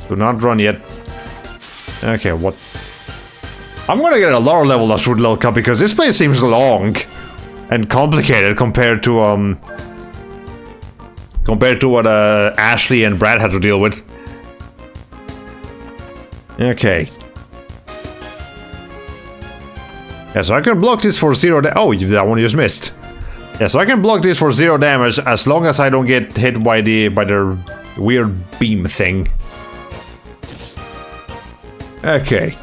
Do not run yet. Okay, what? I'm gonna get a lower level up with Lil Cup because this place seems long and complicated compared to what Ashley and Brad had to deal with. Okay. Yeah, so I can block this for 0 damage. Oh, that one just missed. Yeah, so I can block this for 0 damage as long as I don't get hit by the weird beam thing. Okay.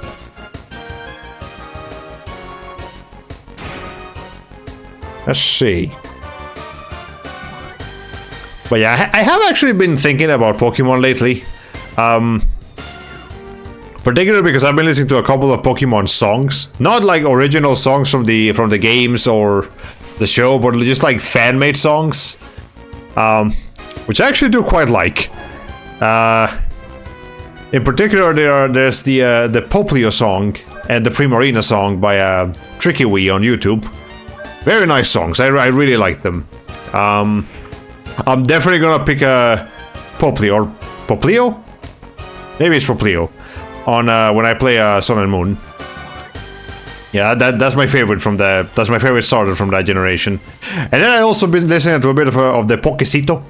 Let's see. But yeah, I have actually been thinking about Pokemon lately. Particularly because I've been listening to a couple of Pokemon songs. Not like original songs from the games or the show, but just like fan-made songs. Which I actually do quite like. In particular, there's the Poplio song and the Primarina song by Tricky Wee on YouTube. Very nice songs. I really like them. I'm definitely gonna pick a Poplio or Poplio? Maybe it's Poplio on when I play Sun and Moon. Yeah, that's my favorite from that's my favorite starter from that generation. And then I also been listening to a bit of the Pokecito,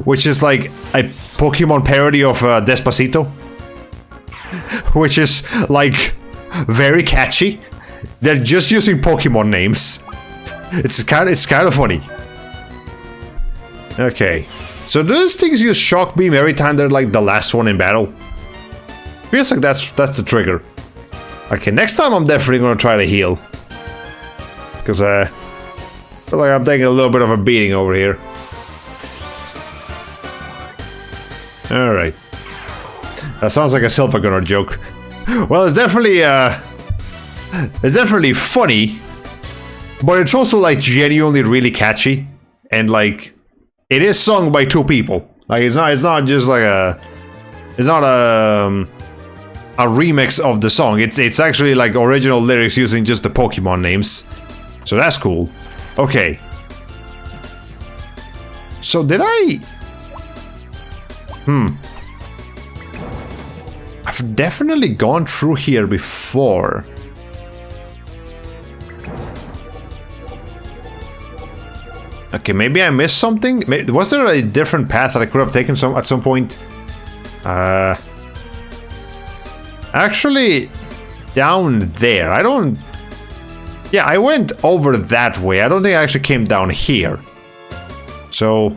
which is like a Pokemon parody of Despacito, which is like very catchy. They're just using Pokemon names. It's kind of funny. Okay, so those things use Shock Beam every time they're like the last one in battle. Feels like that's the trigger. Okay, next time I'm definitely gonna try to heal, because I feel like I'm taking a little bit of a beating over here. All right, that sounds like a Silphagunner joke. Well, it's definitely funny, but it's also like genuinely really catchy, and like it is sung by two people. Like it's not just like a remix of the song. It's actually like original lyrics using just the Pokemon names. So that's cool. Okay. So did I? I I've definitely gone through here before. Okay, maybe I missed something? Was there a different path that I could have taken at some point? Actually, down there. I don't... Yeah, I went over that way. I don't think I actually came down here. So...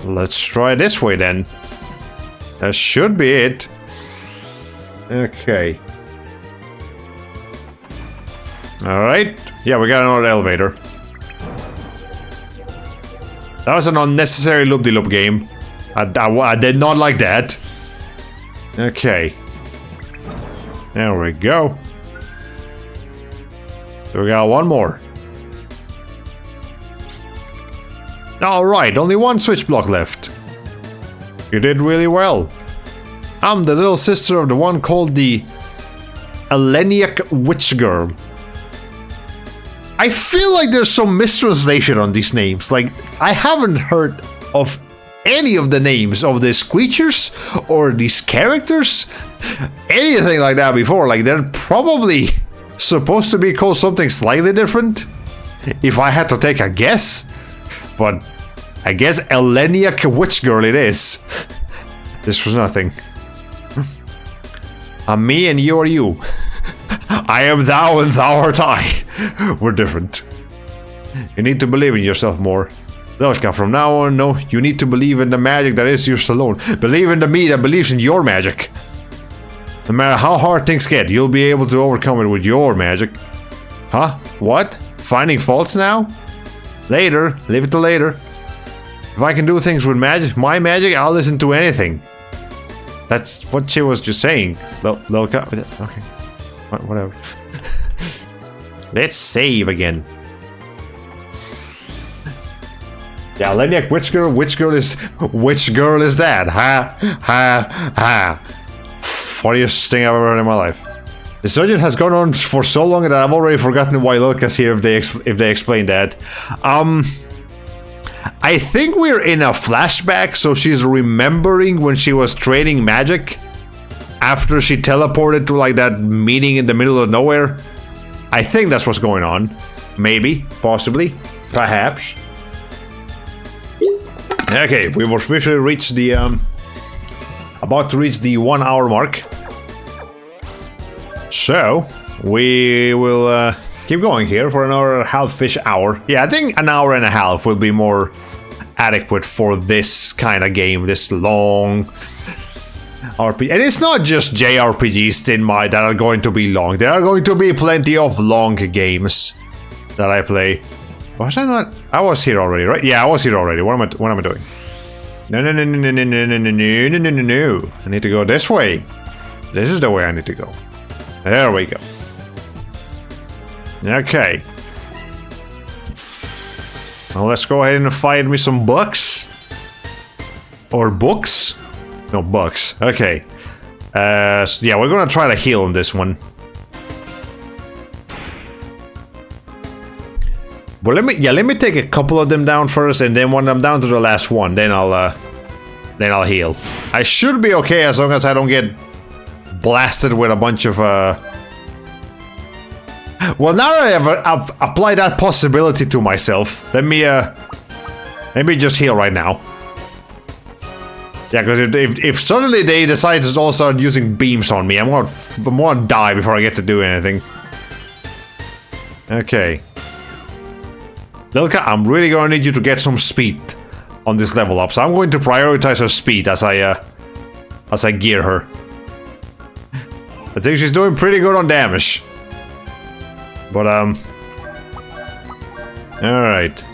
let's try this way then. That should be it. Okay. Alright. Yeah, we got another elevator. That was an unnecessary loop-de-loop game. I did not like that. Okay. There we go. So we got one more. Alright, only one switch block left. You did really well. I'm the little sister of the one called the Eleniac Witch Girl. I feel like there's some mistranslation on these names. Like, I haven't heard of any of the names of these creatures or these characters, anything like that before. Like, they're probably supposed to be called something slightly different, if I had to take a guess. But I guess Eleniac Witch Girl it is. This was nothing. I'm me and you are you. I am thou and thou art I. We're different. You need to believe in yourself more. Lilka, from now on, no, you need to believe in the magic that is yours alone. Believe in the me that believes in your magic. No matter how hard things get, you'll be able to overcome it with your magic. Huh? What? Finding faults now? Later. Leave it till later. If I can do things with magic, my magic, I'll listen to anything. That's what she was just saying. Lilka. Okay. Whatever. Let's save again. Yeah, Leniac Witch Girl is that? Ha ha ha. Funniest thing I've ever heard in my life. This dungeon has gone on for so long that I've already forgotten why Lilka's here if they explain that. I think we're in a flashback, so she's remembering when she was training magic after she teleported to like that meeting in the middle of nowhere. I think that's what's going on. Maybe, possibly, perhaps. Okay, we've officially reached the about to reach the 1 hour mark. So we will keep going here for another half-ish hour. Yeah, I think an hour and a half will be more adequate for this kind of game, this long RPG. And it's not just JRPGs in my that are going to be long. There are going to be plenty of long games that I play. Was I not? I was here already, right? Yeah, I was here already. What am I doing? No. I need to go this way. This is the way I need to go. There we go. Okay. Well, let's go ahead and find me some bucks. Or books? No, bucks. Okay. So yeah, we're gonna try to heal on this one. But let me take a couple of them down first, and then when I'm down to the last one, then I'll heal. I should be okay as long as I don't get blasted with a bunch of Well, now that I've applied that possibility to myself, let me just heal right now. Yeah, because if suddenly they decide to all start using beams on me, I'm gonna die before I get to do anything. Okay. Lilka, I'm really gonna need you to get some speed on this level up, so I'm going to prioritize her speed as I gear her. I think she's doing pretty good on damage. But alright.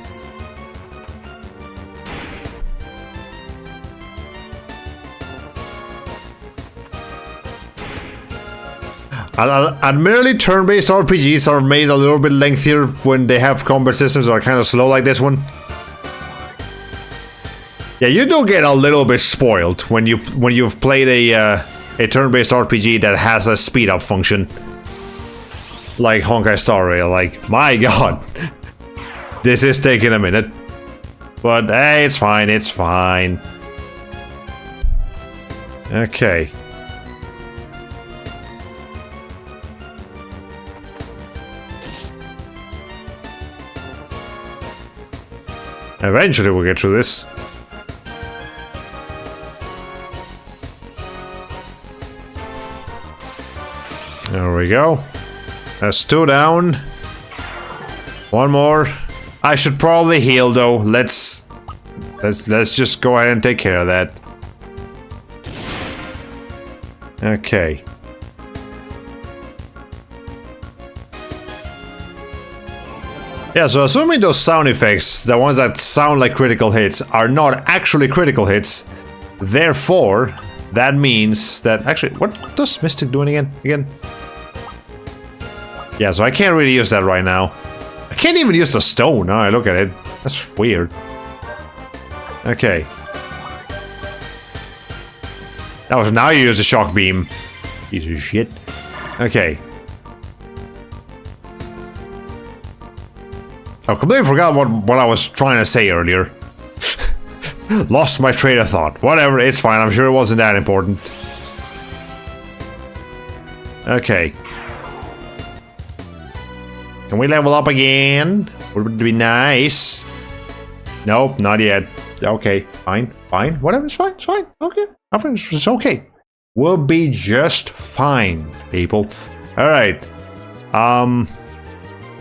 Admittedly, turn-based RPGs are made a little bit lengthier when they have combat systems that are kind of slow like this one. Yeah, you do get a little bit spoiled when you've played a turn-based RPG that has a speed-up function. Like Honkai Star Rail, like, my god. This is taking a minute. But hey, it's fine, it's fine. Okay. Eventually we'll get through this. There we go. That's 2 down. 1 more. I should probably heal though. Let's just go ahead and take care of that. Okay. Yeah, so assuming those sound effects, the ones that sound like critical hits, are not actually critical hits, therefore, that means that... Actually, what does Mystic do again? Yeah, so I can't really use that right now. I can't even use the stone. Now I look at it. That's weird. Okay. That was now you use the shock beam. Piece of shit. Okay. I completely forgot what I was trying to say earlier. Lost my train of thought. Whatever, it's fine. I'm sure it wasn't that important. Okay. Can we level up again? Would be nice. Nope, not yet. Okay, fine. Whatever, it's fine. Okay, it's okay. We'll be just fine, people. Alright.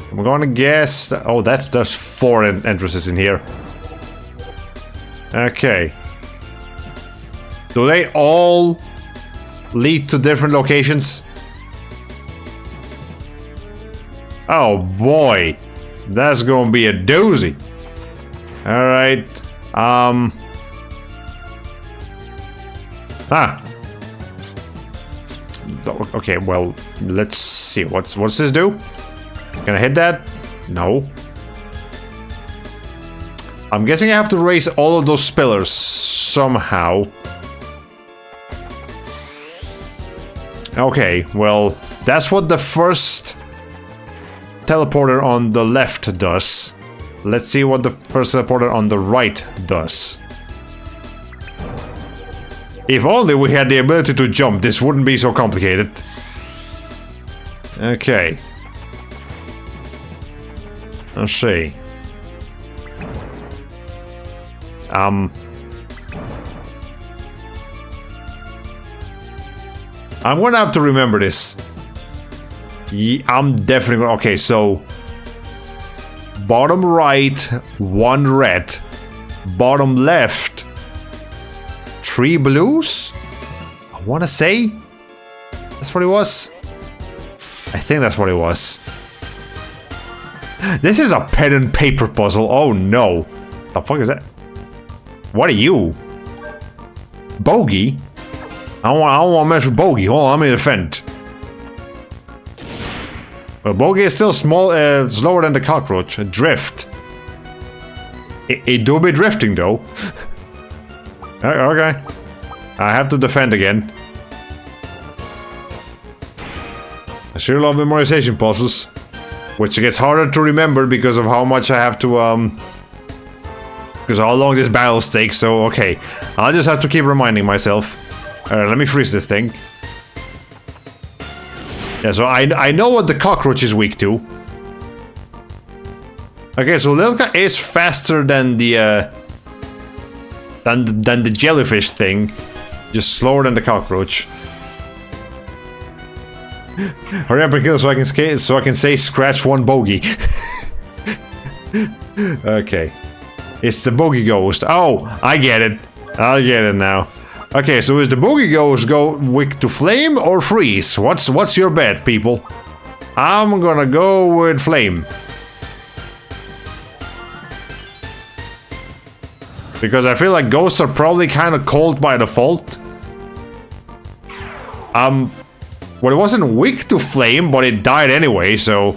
I'm gonna guess... Oh, there's 4 entrances in here. Okay. Do they all lead to different locations? Oh boy. That's gonna be a doozy. Alright. Okay, well, let's see. What's this do? Can I hit that? No. I'm guessing I have to raise all of those pillars somehow. Okay, well, that's what the first teleporter on the left does. Let's see what the first teleporter on the right does. If only we had the ability to jump, this wouldn't be so complicated. Okay. Let's see. I'm gonna have to remember this. I'm definitely gonna... Okay, so... Bottom right, 1 red. Bottom left, 3 blues? I wanna say? That's what it was? I think that's what it was. This is a pen and paper puzzle. Oh no. The fuck is that? What are you? Bogey? I don't want to mess with Bogey. Hold on, let me defend. Well, Bogey is still small, slower than the cockroach. Drift. It do be drifting though. Okay. I have to defend again. I sure love memorization puzzles. Which gets harder to remember because of how much I have to, because of how long this battle takes, so okay. I'll just have to keep reminding myself. Alright, let me freeze this thing. Yeah, so I know what the cockroach is weak to. Okay, so Lilka is faster than the, than the jellyfish thing. Just slower than the cockroach. Hurry up and kill so I can say scratch 1 bogey. Okay. It's the bogey ghost. Oh, I get it. I get it now. Okay, so is the bogey ghost go weak to flame or freeze? What's your bet, people? I'm gonna go with flame. Because I feel like ghosts are probably kind of cold by default. Well, it wasn't weak to flame, but it died anyway, so...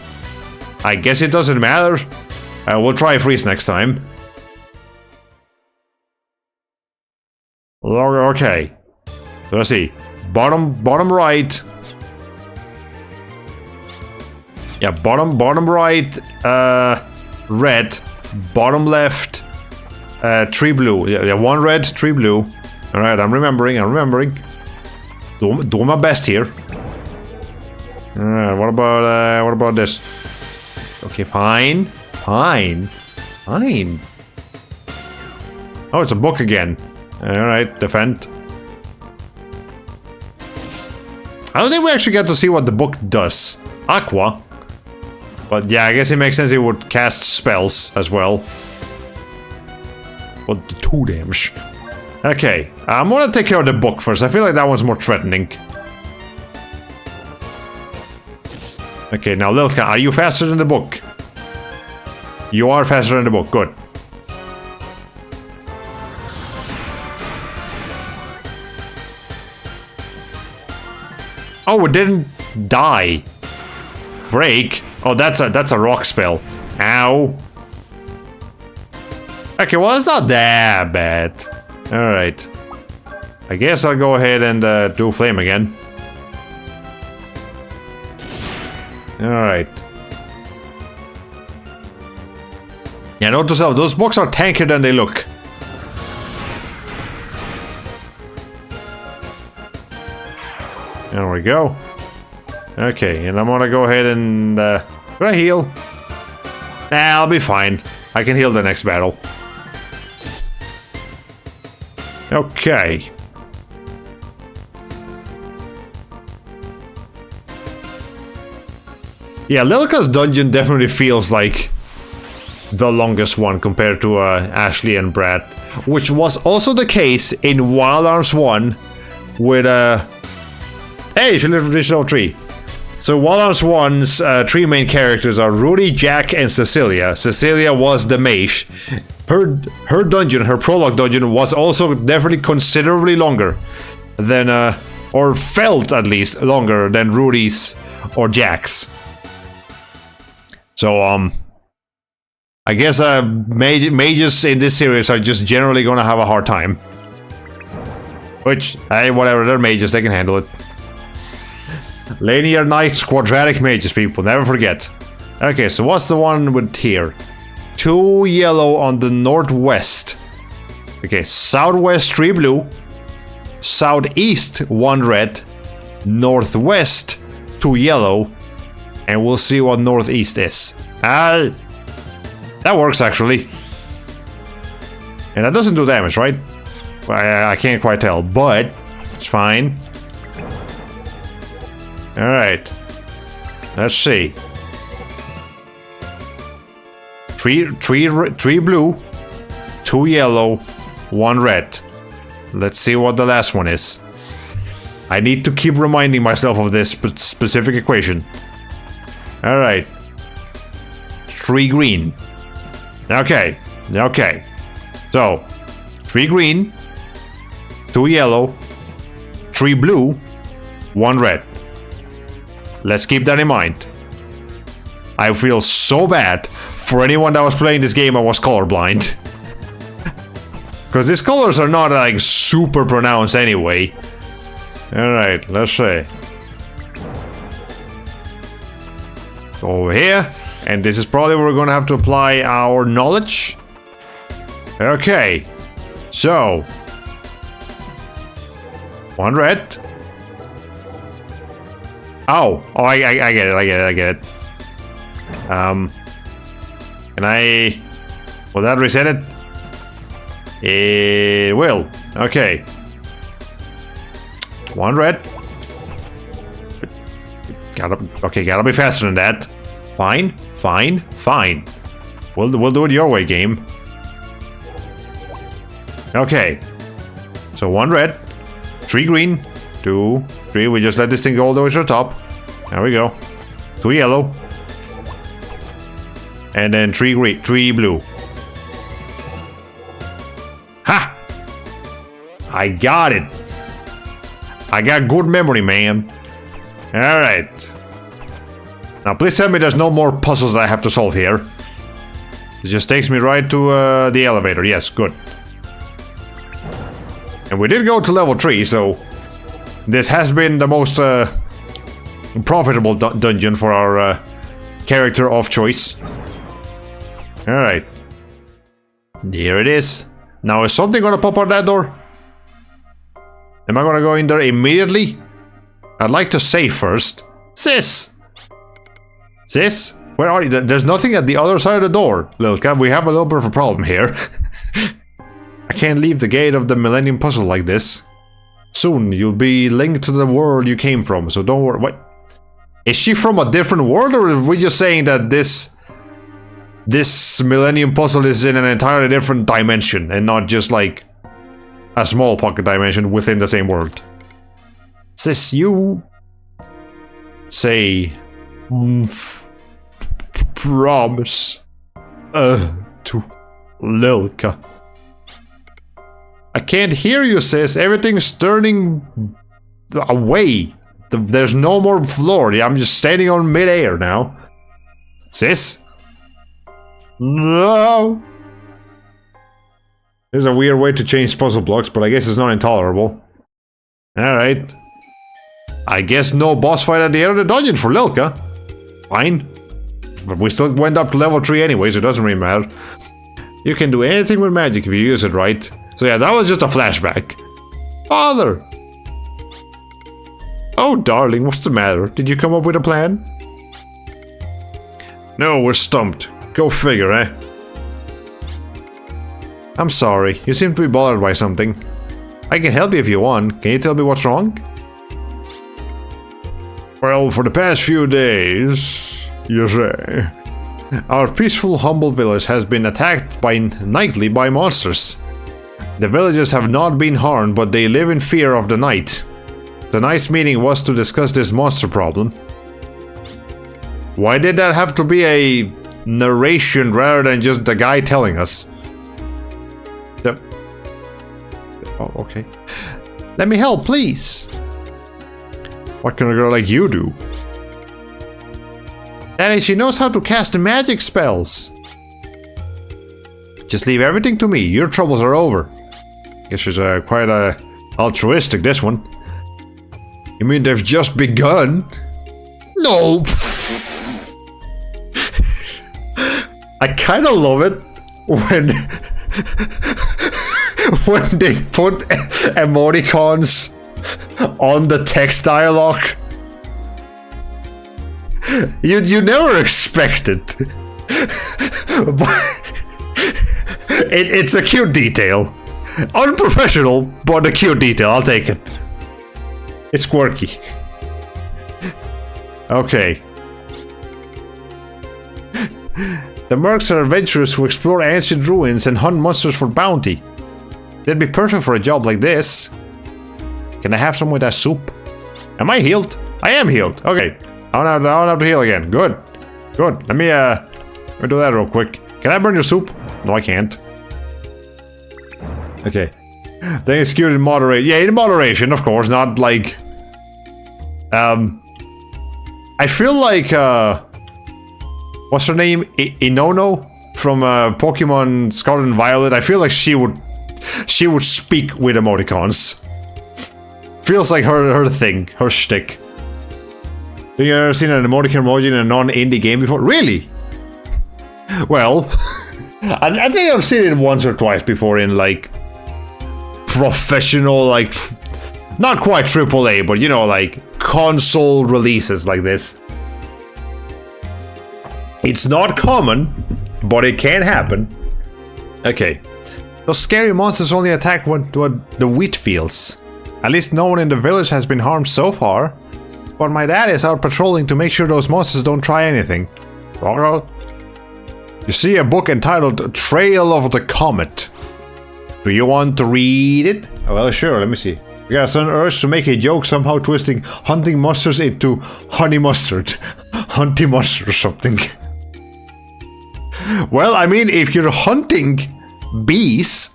I guess it doesn't matter. We'll try freeze next time. Okay. So let's see. Bottom right. Yeah, bottom right, red. Bottom left, 3 blue. Yeah, 1 red, 3 blue. Alright, I'm remembering. Doing my best here. Alright, what about this? Okay, fine. Oh, it's a book again. Alright, defend. I don't think we actually get to see what the book does. Aqua. But yeah, I guess it makes sense it would cast spells as well. But the 2 damage. Okay, I'm gonna take care of the book first. I feel like that one's more threatening. Okay, now Lilka, are you faster than the book? You are faster than the book, good. Oh, it didn't die. Break? Oh, that's a rock spell. Ow. Okay, well, it's not that bad. Alright. I guess I'll go ahead and do flame again. Alright. Yeah, note to self, those books are tankier than they look. There we go. Okay, and I'm gonna go ahead and can I heal? Nah, I'll be fine. I can heal the next battle. Okay. Yeah, Lilka's dungeon definitely feels like the longest one compared to Ashley and Brad, which was also the case in Wild Arms 1 with hey, she lived additional 3. So Wild Arms 1's 3 main characters are Rudy, Jack, and Cecilia. Cecilia was the mage. Her dungeon, her prologue dungeon, was also definitely considerably longer than, or felt at least longer than Rudy's or Jack's. So, I guess mages in this series are just generally gonna have a hard time. Which, hey, whatever, they're mages, they can handle it. Linear knights, quadratic mages, people, never forget. Okay, so what's the one with here? 2 yellow on the northwest. Okay, southwest 3 blue. Southeast 1 red. Northwest 2 yellow. And we'll see what northeast is. That works actually. And that doesn't do damage, right? I can't quite tell, but it's fine. Alright. Let's see. 3 blue, 2 yellow, 1 red. Let's see what the last one is. I need to keep reminding myself of this specific equation. Alright. 3 green. Okay. Okay. So, 3 green, 2 yellow, 3 blue, 1 red. Let's keep that in mind. I feel so bad for anyone that was playing this game and was colorblind. Because these colors are not like super pronounced anyway. Alright, let's see. Over here. And this is probably where we're gonna have to apply our knowledge. Okay. So. 1 red. Oh, I get it. Can I... Will that reset it? It will. Okay. 1 red. Gotta be faster than that. Fine. We'll do it your way, game. Okay. So 1 red, 3 green, 2, 3. We just let this thing go all the way to the top. There we go. 2 yellow. And then 3 green, 3 blue. Ha! I got it. I got good memory, man. Alright. Now please tell me there's no more puzzles that I have to solve here. It just takes me right to the elevator. Yes, good. And we did go to level 3, so this has been the most profitable dungeon for our character of choice. Alright. Here it is. Now is something gonna pop out that door? Am I gonna go in there immediately? I'd like to save first. Sis! Sis? Where are you? There's nothing at the other side of the door, Lilka. We have a little bit of a problem here. I can't leave the gate of the Millennium Puzzle like this. Soon, you'll be linked to the world you came from, so don't worry. What? Is she from a different world, or are we just saying that this Millennium Puzzle is in an entirely different dimension, and not just like a small pocket dimension within the same world? Sis, you say promise to Lilka. I can't hear you, sis. Everything's turning away. There's no more floor. I'm just standing on mid-air now. Sis? No. There's a weird way to change puzzle blocks, but I guess it's not intolerable. Alright. I guess no boss fight at the end of the dungeon for Lilka. Fine. But we still went up to level 3 anyway, so it doesn't really matter. You can do anything with magic if you use it right. So yeah, that was just a flashback. Father! Oh, darling, what's the matter? Did you come up with a plan? No, we're stumped. Go figure, eh? I'm sorry. You seem to be bothered by something. I can help you if you want. Can you tell me what's wrong? Well, for the past few days, you say, our peaceful, humble village has been attacked nightly by monsters. The villagers have not been harmed, but they live in fear of the night. Tonight's meeting was to discuss this monster problem. Why did that have to be a narration rather than just the guy telling us? Oh, okay. Let me help, please. What can a girl like you do? Daddy, she knows how to cast magic spells. Just leave everything to me. Your troubles are over. Guess she's quite altruistic, this one. You mean they've just begun? No! I kinda love it when when they put emoticons on the text dialogue. You never expect it. But it's a cute detail. Unprofessional, but a cute detail. I'll take it. It's quirky. Okay. The mercs are adventurers who explore ancient ruins and hunt monsters for bounty. They'd be perfect for a job like this. Can I have some with that soup? Am I healed? I am healed. Okay. I don't have to heal again. Good. Good. Let me do that real quick. Can I burn your soup? No, I can't. Okay. They execute in moderate. Yeah, in moderation, of course. Not like... I feel like, what's her name? Inono? From Pokemon Scarlet and Violet. I feel like she would speak with emoticons. Feels like her thing. Her shtick. Have you ever seen an emoticon emoji in a non-indie game before? Really? Well, I think I've seen it once or twice before in like professional, like not quite AAA, but you know, like console releases like this. It's not common, but it can happen. Okay, those scary monsters only attack when the wheat fields. At least no one in the village has been harmed so far. But my dad is out patrolling to make sure those monsters don't try anything. You see a book entitled Trail of the Comet. Do you want to read it? Oh, well, sure, let me see. We got a sudden urge to make a joke, somehow twisting hunting monsters into honey mustard. Hunty mustard or something. Well, I mean, if you're hunting bees,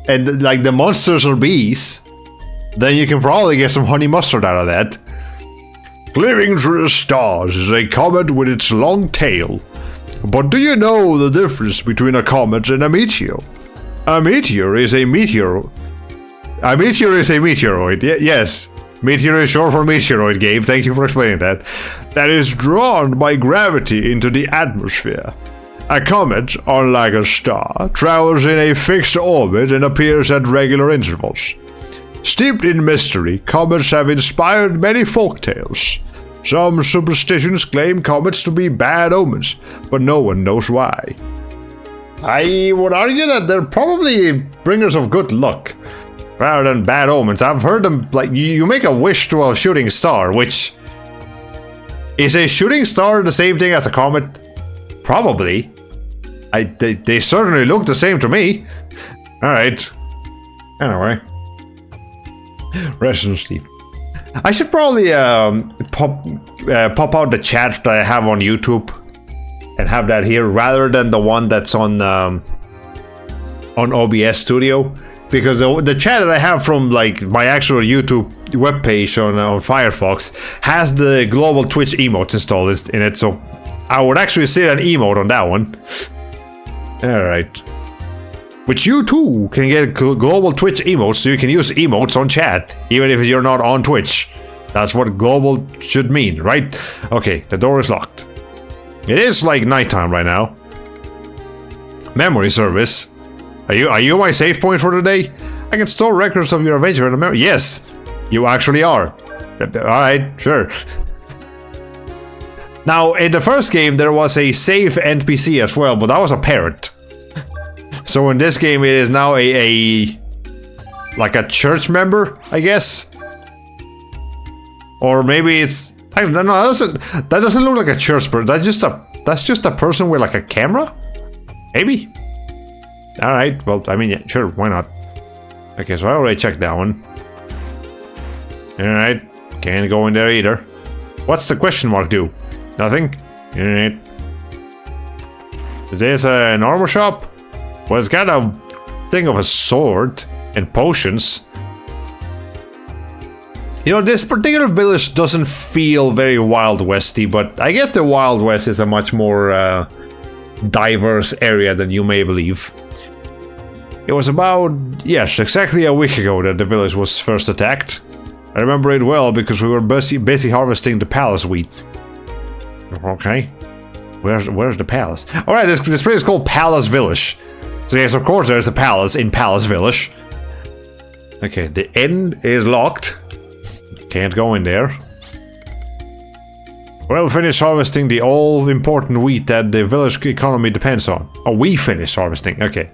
and like the monsters are bees, then you can probably get some honey mustard out of that. Clearing through the stars is a comet with its long tail. But do you know the difference between a comet and a meteor? A meteor is a meteor. A meteor is a meteoroid. Yes. Meteor is short for meteoroid, Gabe. Thank you for explaining that. That is drawn by gravity into the atmosphere. A comet, unlike a star, travels in a fixed orbit and appears at regular intervals. Steeped in mystery, comets have inspired many folktales. Some superstitions claim comets to be bad omens, but no one knows why. I would argue that they're probably bringers of good luck rather than bad omens. I've heard them, like, you make a wish to a shooting star, which... Is a shooting star the same thing as a comet? Probably. They certainly look the same to me. Alright. Anyway. Rest and sleep. I should probably pop out the chat that I have on YouTube and have that here rather than the one that's on OBS Studio, because the chat that I have from like my actual YouTube webpage on Firefox has the global Twitch emotes installed in it, so I would actually see an emote on that one. Alright. Which you too can get global Twitch emotes, so you can use emotes on chat, even if you're not on Twitch. That's what global should mean, right? Okay, the door is locked. It is like nighttime right now. Memory service. Are you my save point for today? I can store records of your adventure in the memory. Yes, you actually are. Alright, sure. Now, in the first game, there was a save NPC as well, but that was a parrot. So in this game, it is now like a church member, I guess. Or maybe it's... I don't know, that doesn't look like a church person. That's just a person with like a camera? Maybe? Alright, well, I mean, yeah, sure, why not? Okay, so I already checked that one. Alright, can't go in there either. What's the question mark do? Nothing? Alright. Is this an armor shop? Well, it's got a thing of a sword and potions. You know, this particular village doesn't feel very Wild Westy, but I guess the Wild West is a much more diverse area than you may believe. It was about, yes, exactly a week ago that the village was first attacked. I remember it well because we were busy harvesting the palace wheat. Okay. Where's the palace? Alright, this place is called Palace Village. So yes, of course there's a palace in Palace Village. Okay, the inn is locked. Can't go in there. Well, finish harvesting the all-important wheat that the village economy depends on. Oh, we finished harvesting, okay.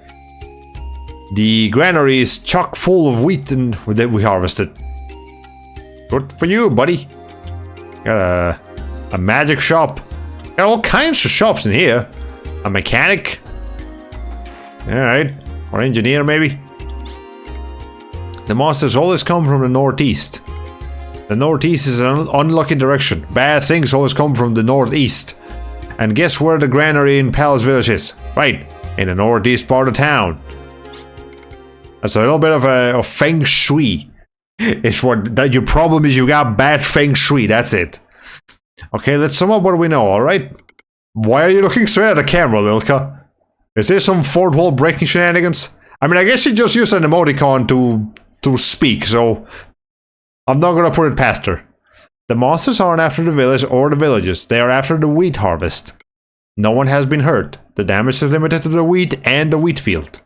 The granary is chock full of wheat that we harvested. Good for you, buddy. Got a magic shop. Got all kinds of shops in here. A mechanic. Alright. Or engineer, maybe. The monsters always come from the northeast. The northeast is an unlucky direction. Bad things always come from the northeast. And guess where the granary in Palace Village is? Right, in the northeast part of town. That's a little bit of feng shui. It's what that your problem is, you got bad feng shui, that's it. Okay, let's sum up what we know, alright? Why are you looking straight at the camera, Lilka? Is this some fourth wall breaking shenanigans? I mean, I guess you just used an emoticon to speak, so I'm not gonna put it past her. The monsters aren't after the village or the villages, they are after the wheat harvest. No one has been hurt. The damage is limited to the wheat and the wheat field.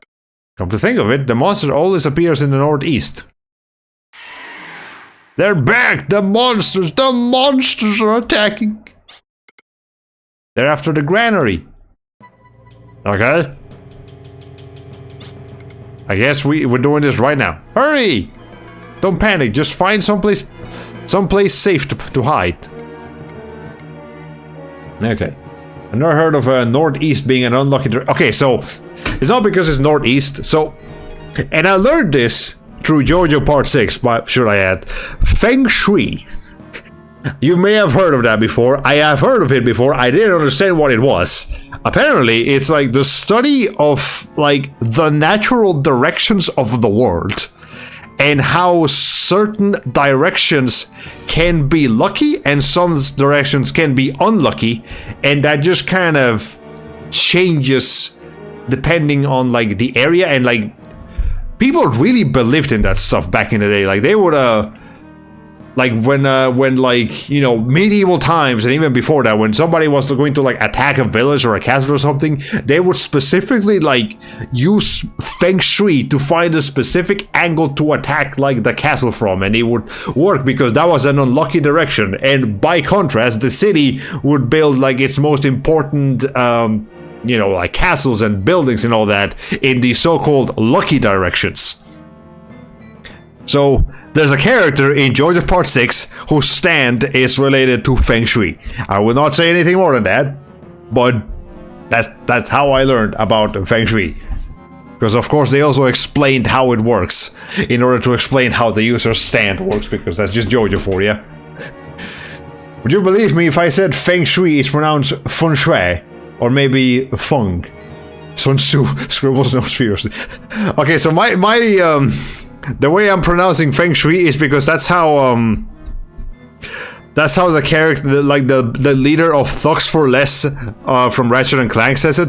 Come to think of it, the monster always appears in the northeast. They're back! The monsters are attacking! They're after the granary. Okay. I guess we're doing this right now. Hurry! Don't panic, just find someplace safe to hide. Okay. I've never heard of northeast being an unlucky okay, so it's not because it's northeast, so... And I learned this through JoJo Part 6, should I add. Feng Shui. You may have heard of that before. I have heard of it before. I didn't understand what it was. Apparently, it's like the study of, like, the natural directions of the world. And how certain directions can be lucky and some directions can be unlucky, and that just kind of changes depending on like the area. And like people really believed in that stuff back in the day. Like they would like when like, you know, medieval times and even before that, when somebody was going to like attack a village or a castle or something, they would specifically like use feng shui to find a specific angle to attack like the castle from, and it would work because that was an unlucky direction. And by contrast, the city would build like its most important you know, like castles and buildings and all that in the so-called lucky directions. So there's a character in Georgia Part 6 whose stand is related to Feng Shui. I will not say anything more than that, but that's how I learned about Feng Shui. Because of course they also explained how it works in order to explain how the user's stand works, because that's just Georgia for you. Would you believe me if I said Feng Shui is pronounced Feng Shui? Or maybe Feng? Sun Tzu scribbles no fiercely. Okay, so the way I'm pronouncing Feng Shui is because that's how the character, like the leader of Thugs for Less from Ratchet and Clank says it.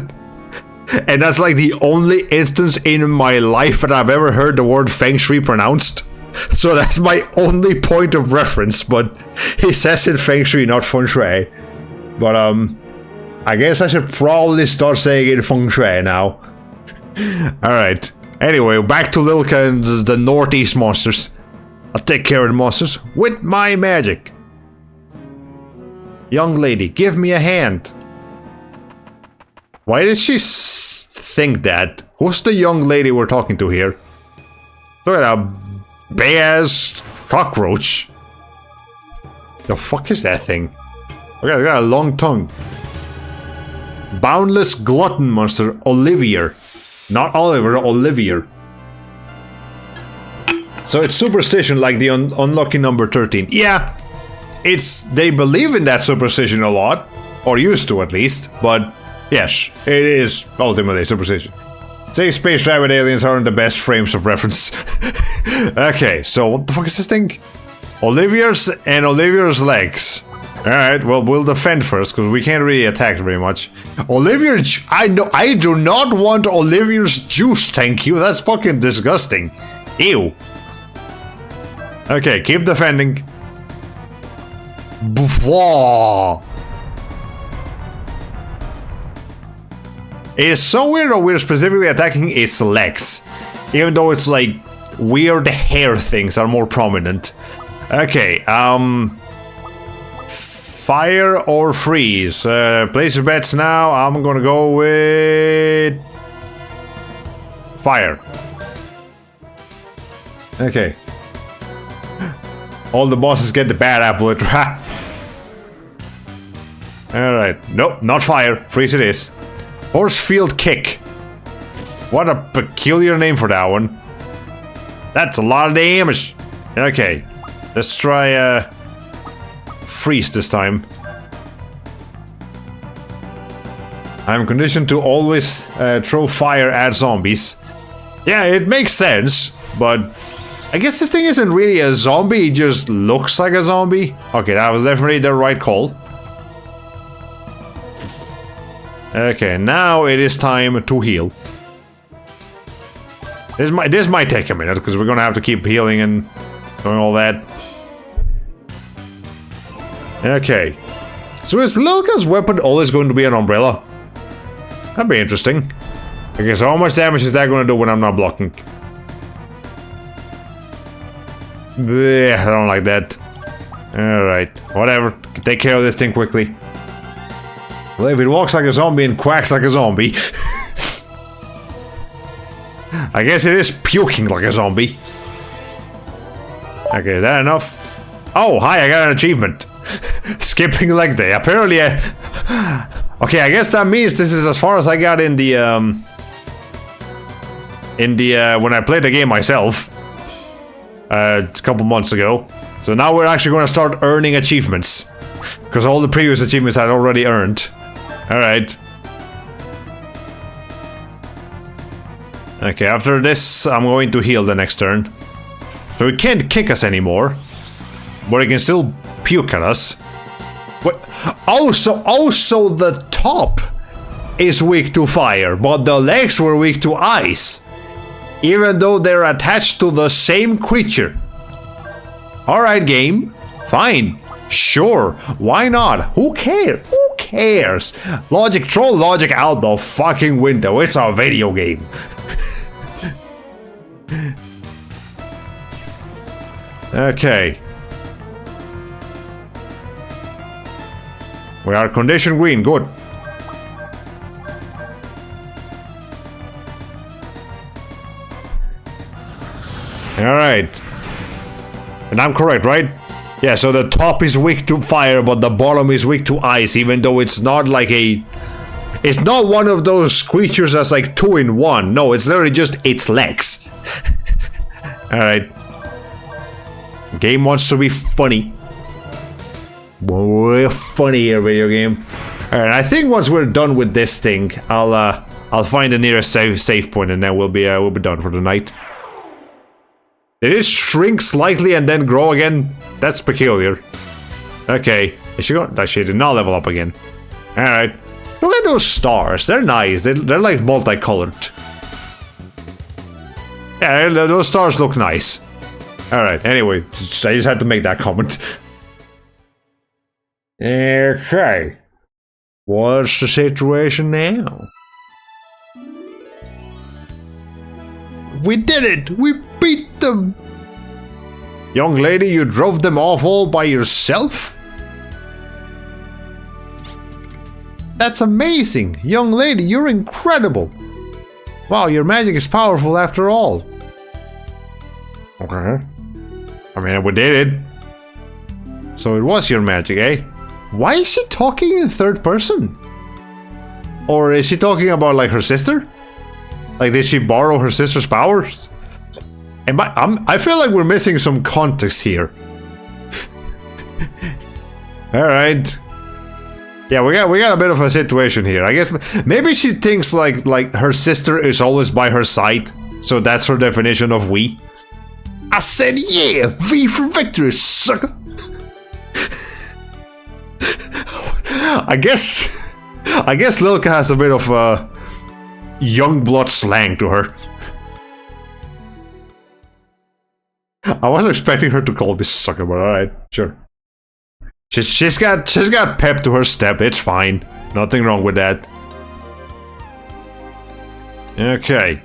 And that's like the only instance in my life that I've ever heard the word Feng Shui pronounced. So that's my only point of reference, but he says it Feng Shui, not Feng Shui. But I guess I should probably start saying it Feng Shui now. Alright. Anyway, back to Lilka and the northeast monsters. I'll take care of the monsters with my magic. Young lady, give me a hand. Why did she think that? Who's the young lady we're talking to here? Look at that big-ass cockroach. The fuck is that thing? Okay, I got a long tongue. Boundless glutton monster, Olivier. Not Oliver, Olivier. So it's superstition like the unlucky number 13. Yeah, they believe in that superstition a lot, or used to at least, but yes, it is ultimately superstition. Say space travel aliens aren't the best frames of reference. Okay, so what the fuck is this thing? Olivier's and Olivier's legs. Alright, well, we'll defend first, because we can't really attack very much. Olivier, I do not want Olivier's juice, thank you. That's fucking disgusting. Ew. Okay, keep defending. Bouffon. It is so weird that we're specifically attacking its legs. Even though it's like weird hair things are more prominent. Okay, fire or freeze? Place your bets now. I'm gonna go with fire. Okay. All the bosses get the bad apple. Alright. Nope, not fire. Freeze it is. Horsefield kick. What a peculiar name for that one. That's a lot of damage. Okay. Let's try freeze this time. I'm conditioned to always throw fire at zombies. Yeah, it makes sense, but I guess this thing isn't really a zombie, it just looks like a zombie. Okay, that was definitely the right call. Okay, now it is time to heal. This might take a minute, because we're gonna have to keep healing and doing all that. Okay. So is Lilka's weapon always going to be an umbrella? That'd be interesting. Okay, so how much damage is that going to do when I'm not blocking? Blech, I don't like that. Alright, whatever. Take care of this thing quickly. Well, if it walks like a zombie and quacks like a zombie... I guess it is puking like a zombie. Okay, is that enough? Oh, hi, I got an achievement. Skipping leg day. Apparently okay, I guess that means this is as far as I got in the when I played the game myself a couple months ago. So now we're actually going to start earning achievements, because all the previous achievements I'd already earned. Alright. Okay, after this I'm going to heal the next turn. So it can't kick us anymore, but it can still puke at us. What? Also the top is weak to fire, but the legs were weak to ice, even though they're attached to the same creature. Alright, game. Fine. Sure. Why not? Who cares? Who cares? Logic, throw logic out the fucking window. It's a video game. Okay. We are condition green, good. Alright. And I'm correct, right? Yeah, so the top is weak to fire, but the bottom is weak to ice, even though it's not like a... It's not one of those creatures that's like 2 in 1. No, it's literally just its legs. Alright. Game wants to be funny. Well, funny here, video game. Alright, I think once we're done with this thing, I'll find the nearest save point, and then we'll be done for the night. Did it shrink slightly and then grow again? That's peculiar. Okay, is she going? She did not level up again. Alright. Look at those stars. They're nice. They're like multicolored. Yeah, those stars look nice. Alright, anyway, I just had to make that comment. Okay. What's the situation now? We did it! We beat them! Young lady, you drove them off all by yourself? That's amazing! Young lady, you're incredible! Wow, your magic is powerful after all. Okay. I mean, we did it. So it was your magic, eh? Why is she talking in third person? Or is she talking about, like, her sister? Like, did she borrow her sister's powers? I feel like we're missing some context here. Alright. Yeah, we got a bit of a situation here. I guess maybe she thinks like her sister is always by her side. So that's her definition of we. I said yeah! V for victory, sucker! I guess Lilka has a bit of young blood slang to her. I wasn't expecting her to call me sucker, but alright, sure. She's got pep to her step, it's fine. Nothing wrong with that. Okay.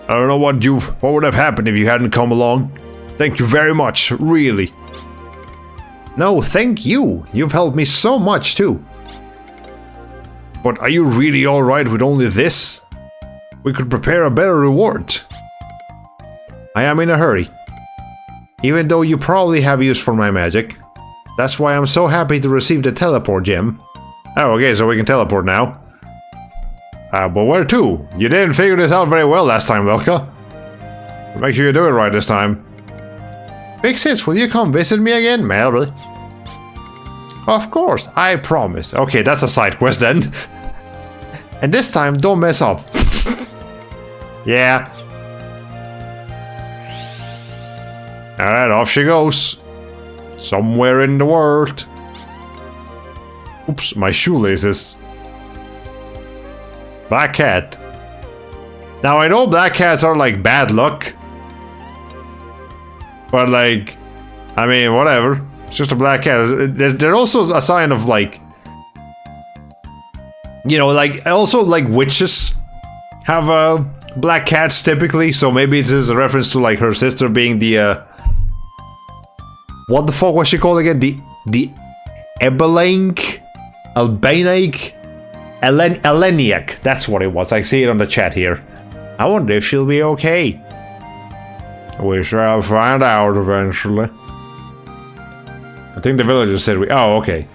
I don't know what would have happened if you hadn't come along. Thank you very much, really. No, thank you. You've helped me so much too. But are you really alright with only this? We could prepare a better reward. I am in a hurry. Even though you probably have use for my magic. That's why I'm so happy to receive the teleport gem. Oh, okay, so we can teleport now. But where to? You didn't figure this out very well last time, Lilka. Make sure you do it right this time. Big sis, will you come visit me again, Mary? Of course, I promise. Okay, that's a side quest then. And this time, don't mess up. Yeah. Alright, off she goes. Somewhere in the world. Oops, my shoelaces. Black cat. Now I know black cats are like bad luck. But like, I mean, whatever. It's just a black cat. They're also a sign of like, you know, like also like witches have black cats typically. So maybe it's a reference to like her sister being the what the fuck was she called again? The Ebelank? Albanic? Eleniac. That's what it was. I see it on the chat here. I wonder if she'll be okay. We shall find out eventually. I think the villagers said we... Oh, okay.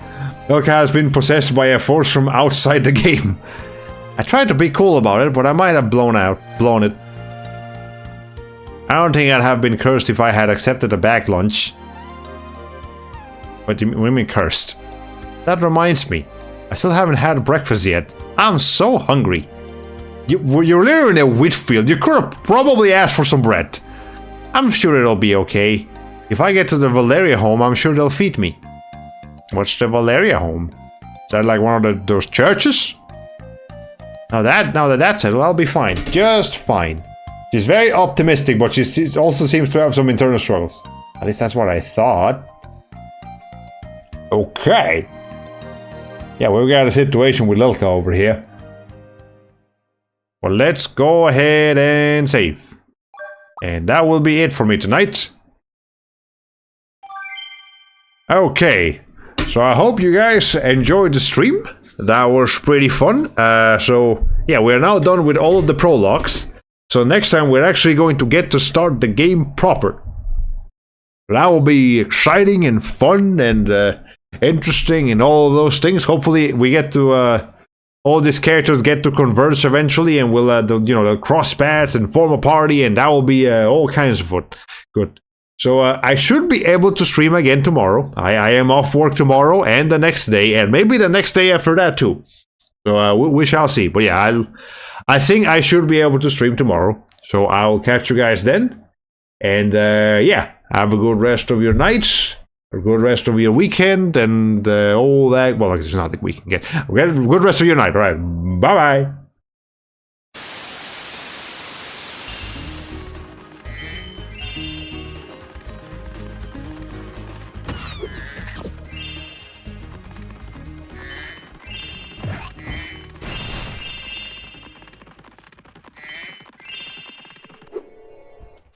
Lilka has been possessed by a force from outside the game. I tried to be cool about it, but I might have blown it. I don't think I'd have been cursed if I had accepted a back lunch. What do you mean cursed? That reminds me. I still haven't had breakfast yet. I'm so hungry. You're literally in a wheat field. You could have probably asked for some bread. I'm sure it'll be okay. If I get to the Valeria home, I'm sure they'll feed me. What's the Valeria home? Is that like one of those churches? Now that that's settled, I'll be fine. Just fine. She's very optimistic, but she also seems to have some internal struggles. At least that's what I thought. Okay. Yeah, we've got a situation with Lilka over here. Well, let's go ahead and save. And that will be it for me tonight. Okay. So I hope you guys enjoyed the stream. That was pretty fun. So, yeah, we're now done with all of the prologues. So next time we're actually going to get to start the game proper. That will be exciting and fun and interesting and all of those things. Hopefully we get to all these characters get to converge eventually, and we'll they'll cross paths and form a party, and that will be all kinds of fun. Good. So I should be able to stream again tomorrow. I am off work tomorrow and the next day, and maybe the next day after that too. So we shall see. But yeah, I think I should be able to stream tomorrow. So I'll catch you guys then. And yeah, have a good rest of your nights, a good rest of your weekend, and all that. Well, it's not the weekend yet. Good rest of your night. All right. Bye-bye.